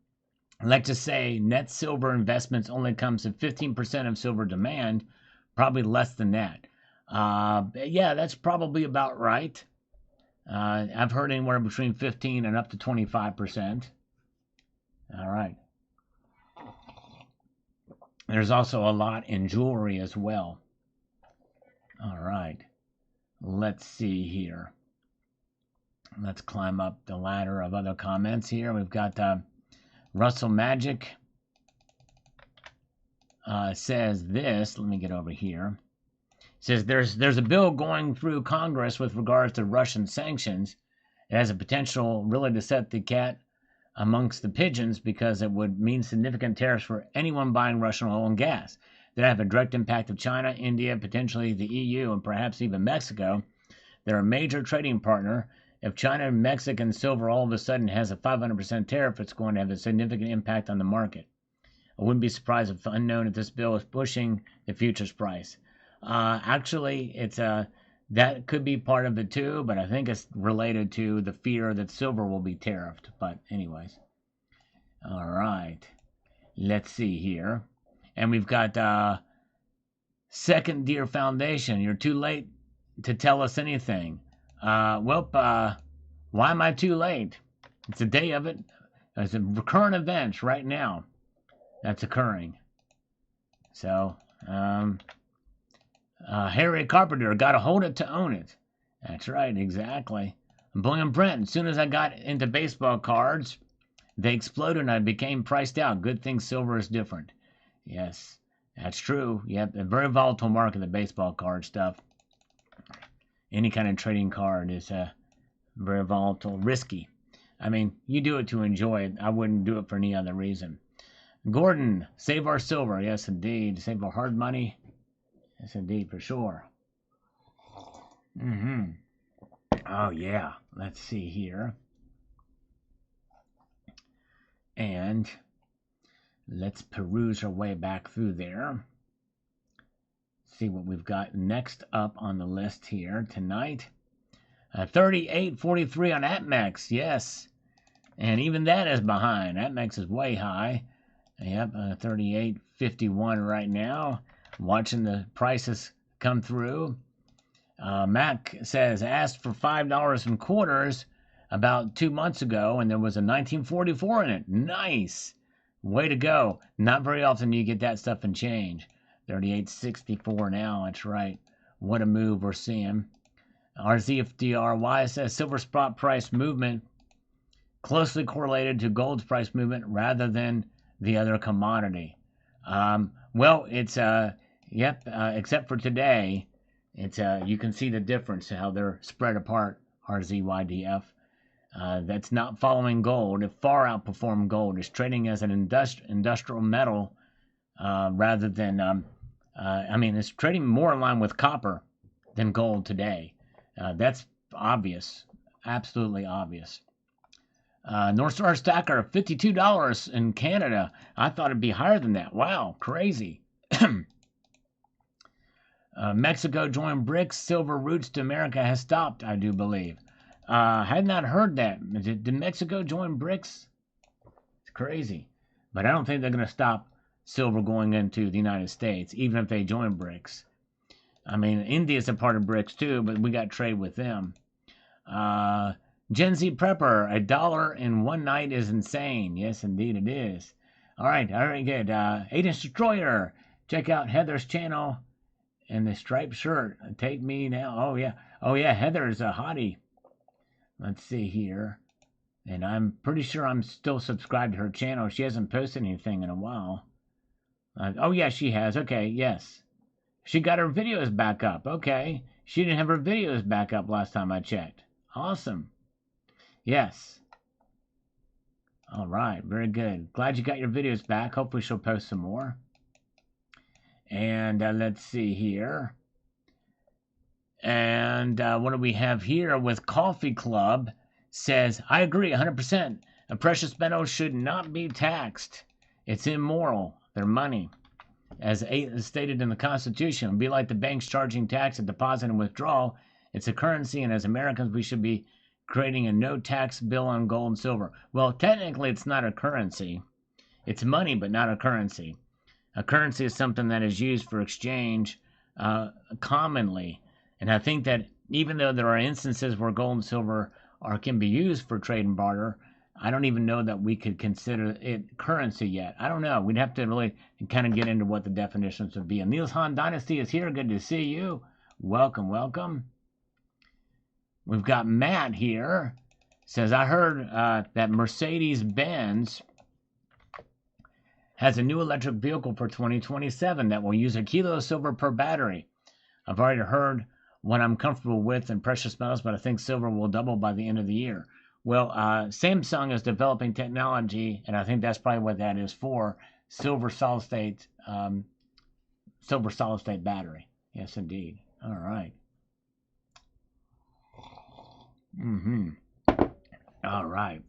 I'd like to say net silver investments only comes to 15% of silver demand, probably less than that. Yeah, that's probably about right. I've heard anywhere between 15 and up to 25%. All right. There's also a lot in jewelry as well. All right. Let's see here. Let's climb up the ladder of other comments here. We've got Russell Magic says this. Let me get over here. Says there's a bill going through Congress with regards to Russian sanctions. It has a potential really to set the cat amongst the pigeons because it would mean significant tariffs for anyone buying Russian oil and gas. That have a direct impact of China, India, potentially the EU, and perhaps even Mexico. They're a major trading partner. If China and Mexican silver all of a sudden has a 500% tariff, it's going to have a significant impact on the market. I wouldn't be surprised if unknown if this bill is pushing the futures price. Actually, it's that could be part of it too, but I think it's related to the fear that silver will be tariffed. But anyways, all right, let's see here, and we've got Second Deer Foundation. You're too late to tell us anything. Why am I too late? It's the day of it. It's a current event right now that's occurring. So, Harry Carpenter, gotta hold it to own it. That's right, exactly. Bullion Brent, as soon as I got into baseball cards, they exploded and I became priced out. Good thing silver is different. Yes, that's true. Yep, a very volatile market, the baseball card stuff. Any kind of trading card is very volatile, risky. I mean, you do it to enjoy it. I wouldn't do it for any other reason. Gordon, save our silver. Yes, indeed. Save our hard money. Yes, indeed, for sure. Oh, yeah. Let's see here. And let's peruse our way back through there. See what we've got next up on the list here tonight. 38.43 on APMEX, yes. And even that is behind. APMEX is way high. Yep, 38.51 right now. Watching the prices come through. Mac says, asked for $5 in quarters about 2 months ago, and there was a 1944 in it. Nice. Way to go. Not very often you get that stuff in change. 38.64 now, that's right. What a move we're seeing. RZFDRY says silver spot price movement closely correlated to gold's price movement rather than the other commodity. Well, it's except for today, it's you can see the difference how they're spread apart. RZYDF. That's not following gold. It far outperformed gold. It's trading as an industrial metal rather than. It's trading more in line with copper than gold today. That's obvious, absolutely obvious. North Star Stacker, $52 in Canada. I thought it'd be higher than that. Wow, crazy. Mexico joined BRICS. Silver routes to America has stopped, I do believe. Had not heard that. Did Mexico join BRICS? It's crazy. But I don't think they're going to stop silver going into the United States, even if they join BRICS. I mean, India's a part of BRICS too, but we got trade with them. Gen Z Prepper, $1 in one night is insane. Yes, indeed it is. All right, good. 8-inch Destroyer, check out Heather's channel and the striped shirt. Take me now. Oh yeah, Heather's a hottie. Let's see here. And I'm pretty sure I'm still subscribed to her channel. She hasn't posted anything in a while. Oh yeah, she has. Okay, yes. She got her videos back up. Okay. She didn't have her videos back up last time I checked. Awesome. Yes. All right. Very good. Glad you got your videos back. Hopefully she'll post some more. And let's see here. And what do we have here with Coffee Club? Says, I agree 100%. A precious metal should not be taxed. It's immoral. They're money. As stated in the Constitution, it would be like the banks charging tax at deposit and withdrawal. It's a currency, and as Americans, we should be creating a no-tax bill on gold and silver. Well, technically, it's not a currency. It's money, but not a currency. A currency is something that is used for exchange commonly. And I think that even though there are instances where gold and silver can be used for trade and barter, I don't even know that we could consider it currency yet. I don't know. We'd have to really kind of get into what the definitions would be. And Niels Han Dynasty is here. Good to see you. Welcome, welcome. We've got Matt here. Says, I heard that Mercedes-Benz has a new electric vehicle for 2027 that will use 1 kilo of silver per battery. I've already heard what I'm comfortable with in precious metals, but I think silver will double by the end of the year. Well, Samsung is developing technology, and I think that's probably what that is for, silver solid state battery. Yes, indeed. All right. All right.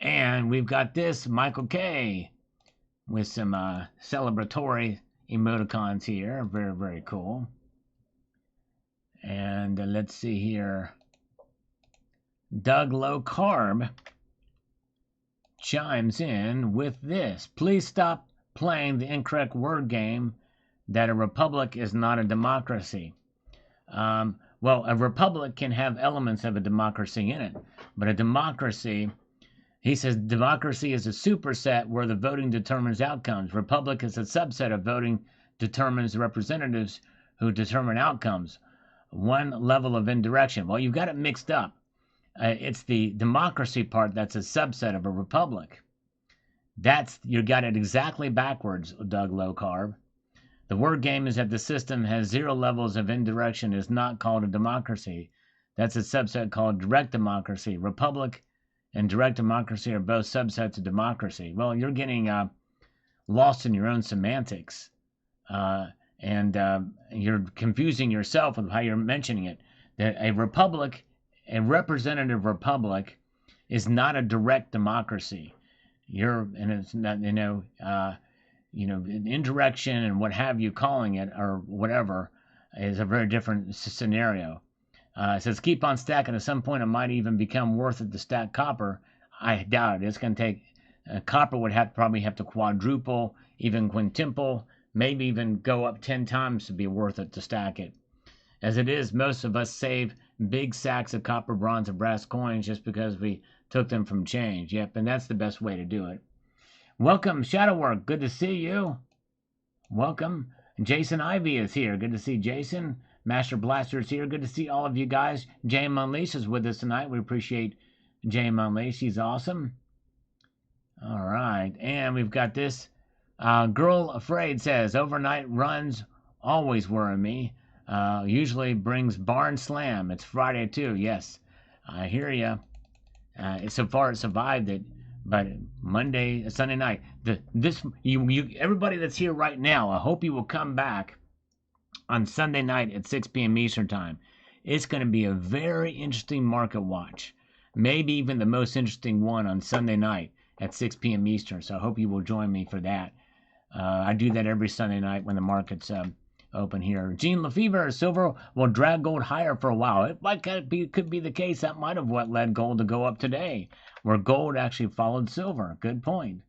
And we've got this, Michael K, with some celebratory emoticons here. Very, very cool. And let's see here. Doug Low Carb chimes in with this. Please stop playing the incorrect word game that a republic is not a democracy. Well, a republic can have elements of a democracy in it, but a democracy, he says, democracy is a superset where the voting determines outcomes. Republic is a subset of voting determines representatives who determine outcomes. One level of indirection. Well, you've got it mixed up. It's the democracy part that's a subset of a republic. You got it exactly backwards, Doug Low Carb. The word game is that the system has 0 levels of indirection is not called a democracy. That's a subset called direct democracy. Republic and direct democracy are both subsets of democracy. Well, you're getting lost in your own semantics. And you're confusing yourself with how you're mentioning it. That a republic, a representative republic, is not a direct democracy. And it's not, indirection and what have you calling it or whatever is a very different scenario. It says keep on stacking. At some point, it might even become worth it to stack copper. I doubt it. It's going to take copper would probably have to quadruple, even quintuple, maybe even go up 10 times to be worth it to stack it. As it is, most of us save big sacks of copper, bronze, and brass coins just because we took them from change. Yep, and that's the best way to do it. Welcome, Shadowwork. Good to see you. Welcome. Jason Ivy is here. Good to see Jason. Master Blaster is here. Good to see all of you guys. Jane Unleash is with us tonight. We appreciate Jane Unleash. She's awesome. All right. And we've got this. Girl Afraid says, overnight runs always worry me. Usually brings barn slam. It's Friday too. Yes, I hear you. So far it survived it, but Monday, Sunday night. Everybody that's here right now, I hope you will come back on Sunday night at 6 p.m. Eastern Time. It's going to be a very interesting market watch. Maybe even the most interesting one on Sunday night at 6 p.m. Eastern. So I hope you will join me for that. I do that every Sunday night when the market's open here. Gene Lefevre, silver will drag gold higher for a while. It could be the case. That might have what led gold to go up today, where gold actually followed silver. Good point.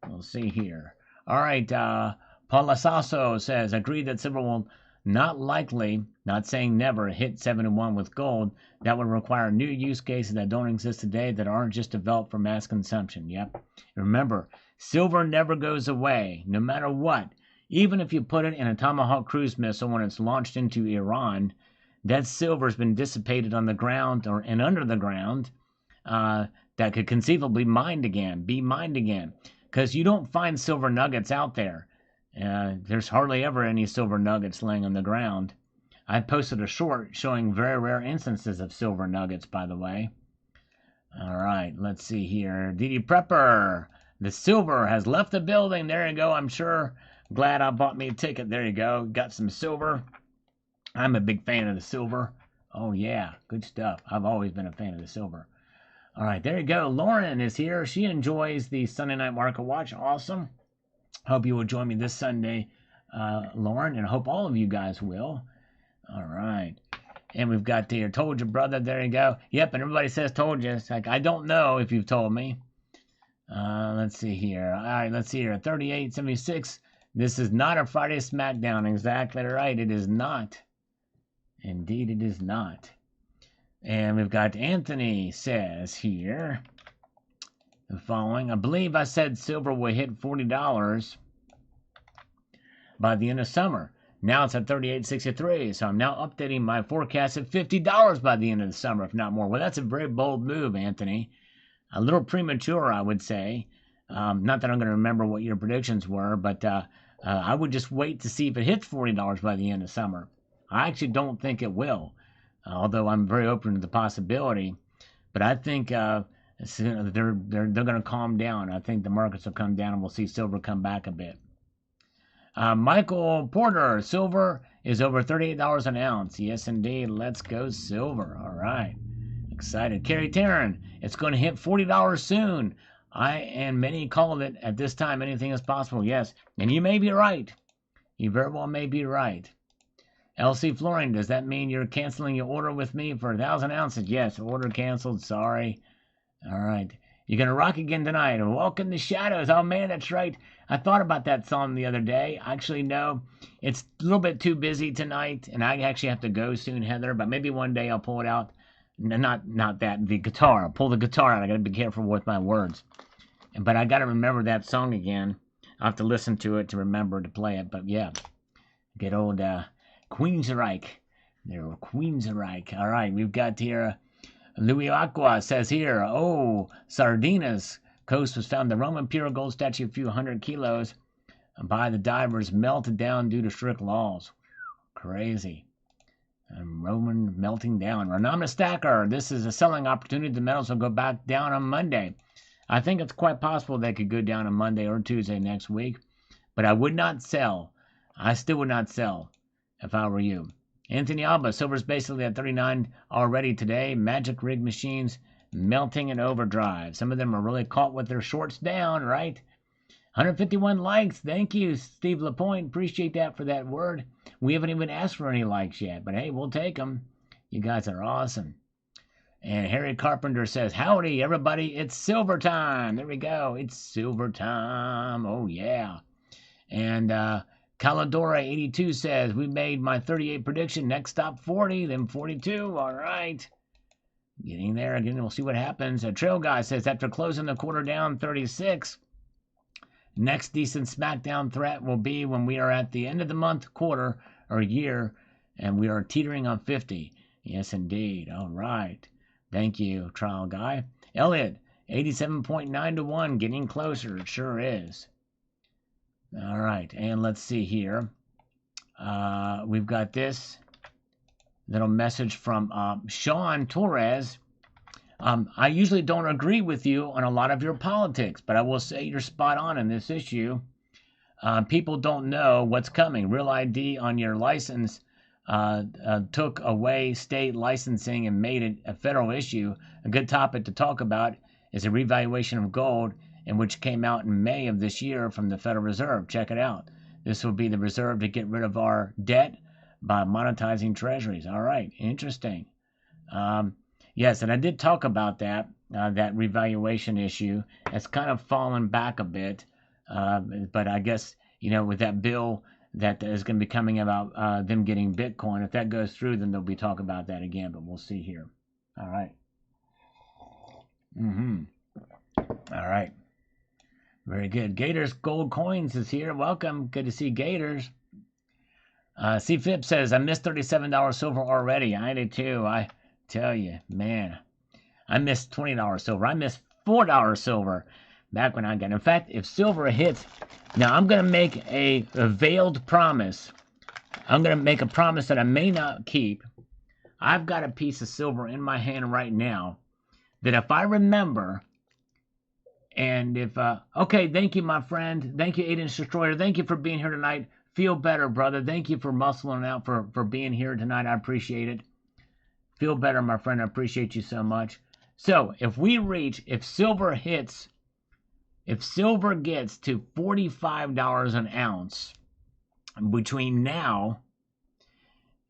We'll see here. All right. Palasasso says, agree that silver will not likely, not saying never, hit 71 with gold. That would require new use cases that don't exist today that aren't just developed for mass consumption. Yep. Remember, silver never goes away, no matter what. Even if you put it in a Tomahawk cruise missile when it's launched into Iran, that silver's been dissipated on the ground and under the ground that could conceivably be mined again. Because you don't find silver nuggets out there. There's hardly ever any silver nuggets laying on the ground. I posted a short showing very rare instances of silver nuggets, by the way. All right, let's see here. DD Prepper, the silver has left the building. There you go, I'm sure. Glad I bought me a ticket. There you go. Got some silver. I'm a big fan of the silver. Oh, yeah. Good stuff. I've always been a fan of the silver. All right. There you go. Lauren is here. She enjoys the Sunday Night Market Watch. Awesome. Hope you will join me this Sunday, Lauren, and hope all of you guys will. All right. And we've got here, told you, brother. There you go. Yep. And everybody says told you. It's like, I don't know if you've told me. Let's see here. All right. Let's see here. 38.76. This is not a Friday Smackdown. Exactly right. It is not. Indeed, it is not. And we've got Anthony says here the following. I believe I said silver will hit $40 by the end of summer. Now it's at $38.63. So I'm now updating my forecast at $50 by the end of the summer, if not more. Well, that's a very bold move, Anthony. A little premature, I would say. Not that I'm going to remember what your predictions were, but I would just wait to see if it hits $40 by the end of summer. I actually don't think it will, although I'm very open to the possibility. But I think they're going to calm down. I think the markets will come down and we'll see silver come back a bit. Michael Porter, silver is over $38 an ounce. Yes, indeed. Let's go silver. All right. Excited. Kerry Taryn, it's going to hit $40 soon. And many called it at this time. Anything is possible. Yes. And you may be right. You very well may be right. LC Flooring, does that mean you're canceling your order with me for 1,000 ounces? Yes. Order canceled. Sorry. All right. You're going to rock again tonight. Walk in the shadows. Oh, man, that's right. I thought about that song the other day. Actually, no. It's a little bit too busy tonight, and I actually have to go soon, Heather. But maybe one day I'll pull it out. Not that, the guitar. I'll pull the guitar out. I got to be careful with my words. But I got to remember that song again. I'll have to listen to it to remember to play it. But yeah, good old Queensryche. There, Queensryche. All right, we've got here Louis Aqua says here, oh, Sardinas coast was found the Roman pure gold statue a few hundred kilos by the divers melted down due to strict laws. Crazy. And Roman melting down. Anonymous Stacker, this is a selling opportunity. The metals will go back down on Monday. I think it's quite possible they could go down on Monday or Tuesday next week. But I would not sell. I still would not sell if I were you. Anthony Alba, silver's basically at 39 already today. Magic rig machines melting in overdrive. Some of them are really caught with their shorts down, right? 151 likes. Thank you, Steve Lapointe. Appreciate that for that word. We haven't even asked for any likes yet, but hey, we'll take them. You guys are awesome. And Harry Carpenter says, howdy, everybody. It's silver time. There we go. It's silver time. Oh, yeah. And Caladora82 says, we made my 38 prediction. Next stop 40, then 42. All right. Getting there. Again, we'll see what happens. A Trail Guy says, after closing the quarter down 36, next decent SmackDown threat will be when we are at the end of the month, quarter, or year, and we are teetering on 50. Yes, indeed. All right. Thank you, Trial Guy. Elliot, 87.9 to 1, getting closer. It sure is. All right, and let's see here. We've got this little message from Sean Torres. I usually don't agree with you on a lot of your politics, but I will say you're spot on in this issue. People don't know what's coming. Real ID on your license took away state licensing and made it a federal issue. A good topic to talk about is a revaluation of gold, in which came out in May of this year from the Federal Reserve. Check it out. This will be the reserve to get rid of our debt by monetizing treasuries. All right, interesting. Yes, and I did talk about that revaluation issue. It's kind of fallen back a bit, but I guess, with that bill that is going to be coming about them getting Bitcoin, if that goes through, then they'll be talking about that again, but we'll see here. All right. All right. Very good. Gators Gold Coins is here. Welcome. Good to see Gators. C-Flip says, I missed $37 silver already. I did too. I tell you, man. I missed $20 silver. I missed $4 silver back when I got it. In fact, if silver hits, now I'm going to make a veiled promise. I'm going to make a promise that I may not keep. I've got a piece of silver in my hand right now that if I remember, and if, okay, thank you, my friend. Thank you, 8-Inch Destroyer. Thank you for being here tonight. Feel better, brother. Thank you for muscling out for being here tonight. I appreciate it. Feel better, my friend. I appreciate you so much. So, if silver gets to $45 an ounce between now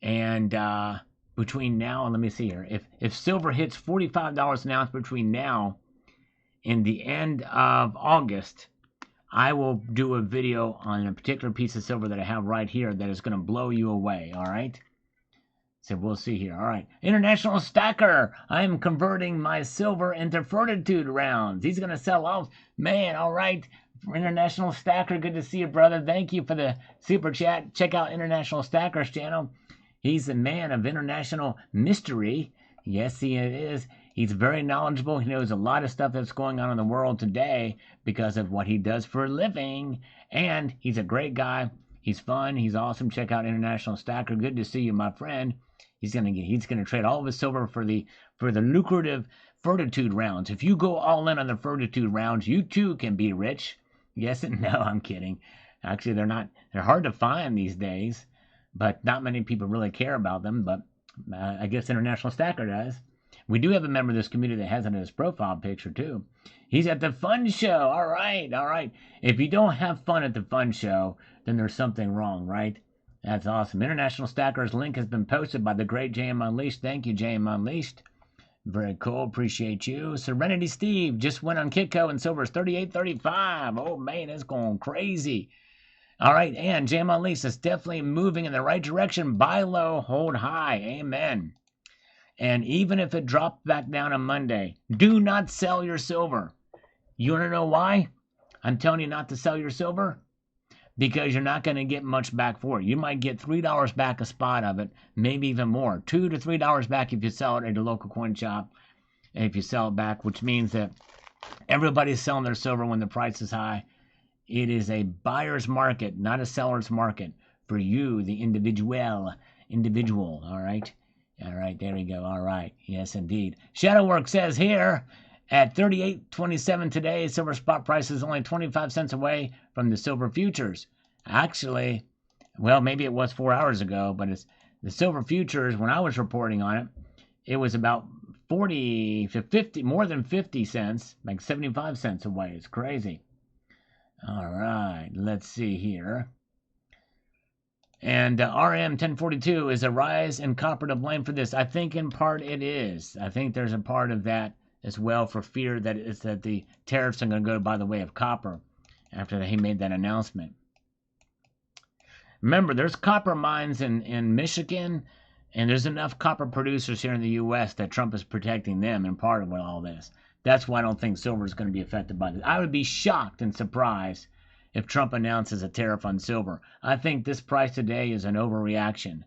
and let me see here. If silver hits $45 an ounce between now and the end of August, I will do a video on a particular piece of silver that I have right here that is going to blow you away, all right? So we'll see here. All right. International Stacker. I am converting my silver into fortitude rounds. He's going to sell off. Man, all right. International Stacker, good to see you, brother. Thank you for the super chat. Check out International Stacker's channel. He's a man of international mystery. Yes, he is. He's very knowledgeable. He knows a lot of stuff that's going on in the world today because of what he does for a living. And he's a great guy. He's fun. He's awesome. Check out International Stacker. Good to see you, my friend. He's gonna trade all of his silver for the lucrative fortitude rounds. If you go all in on the fortitude rounds, you too can be rich. Yes and no, I'm kidding. Actually, they're hard to find these days, but not many people really care about them. But I guess International Stacker does. We do have a member of this community that has it in his profile picture too. He's at the fun show. All right. If you don't have fun at the fun show, then there's something wrong, right? That's awesome. International Stacker's link has been posted by the great JM Unleashed. Thank you, JM Unleashed. Very cool. Appreciate you. Serenity Steve just went on Kitco and silver's 38.35. Oh, man, it's going crazy. All right, and JM Unleashed is definitely moving in the right direction. Buy low, hold high. Amen. And even if it dropped back down on Monday, do not sell your silver. You want to know why I'm telling you not to sell your silver? Because you're not going to get much back for it. You might get $3 back a spot of it, maybe even more. $2 to $3 back if you sell it at a local coin shop. And if you sell it back, which means that everybody's selling their silver when the price is high. It is a buyer's market, not a seller's market for you, the individual. All right. All right, there we go. All right. Yes, indeed. Shadowwork says here, at 38.27 today, silver spot price is only 25 cents away from the silver futures. Actually, well, maybe it was 4 hours ago, but it's the silver futures, when I was reporting on it, it was about 40 to 50, more than 50 cents, like 75 cents away. It's crazy. All right, let's see here. And RM 1042, is a rise in copper to blame for this? I think in part it is. I think there's a part of that as well, for fear that it's that the tariffs are going to go by the way of copper after he made that announcement. Remember, there's copper mines in Michigan, and there's enough copper producers here in the U.S. that Trump is protecting them in part of all this. That's why I don't think silver is going to be affected by this. I would be shocked and surprised if Trump announces a tariff on silver. I think this price today is an overreaction.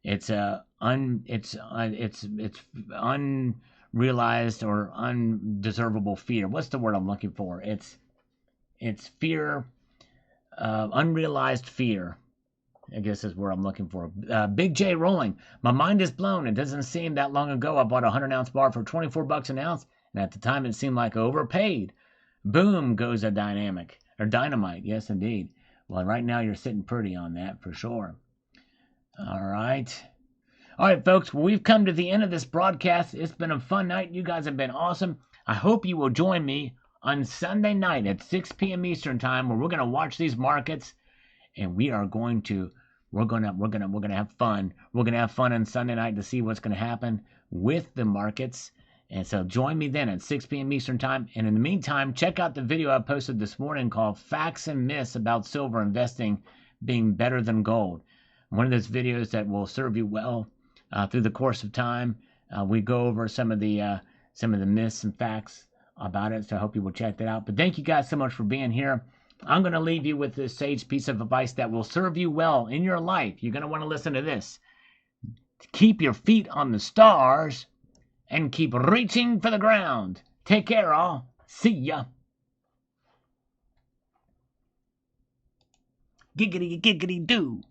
It's unrealized or undeservable fear. What's the word I'm looking for? It's fear, unrealized fear, I guess is where I'm looking for. Big J rolling. My mind is blown. It doesn't seem that long ago I bought a 100-ounce bar for $24 an ounce, and at the time it seemed like overpaid. Boom goes a dynamite. Yes, indeed. Well, right now you're sitting pretty on that for sure. All right, folks. Well, we've come to the end of this broadcast. It's been a fun night. You guys have been awesome. I hope you will join me on Sunday night at 6 p.m. Eastern time, where we're going to watch these markets, and we're going to have fun. We're going to have fun on Sunday night to see what's going to happen with the markets. And so join me then at 6 p.m. Eastern time. And in the meantime, check out the video I posted this morning called Facts and Myths About Silver Investing Being Better Than Gold. One of those videos that will serve you well through the course of time. We go over some of the myths and facts about it, so I hope you will check that out. But thank you guys so much for being here. I'm going to leave you with this sage piece of advice that will serve you well in your life. You're going to want to listen to this. Keep your feet on the stars and keep reaching for the ground. Take care, all. See ya. Giggity, giggity, do.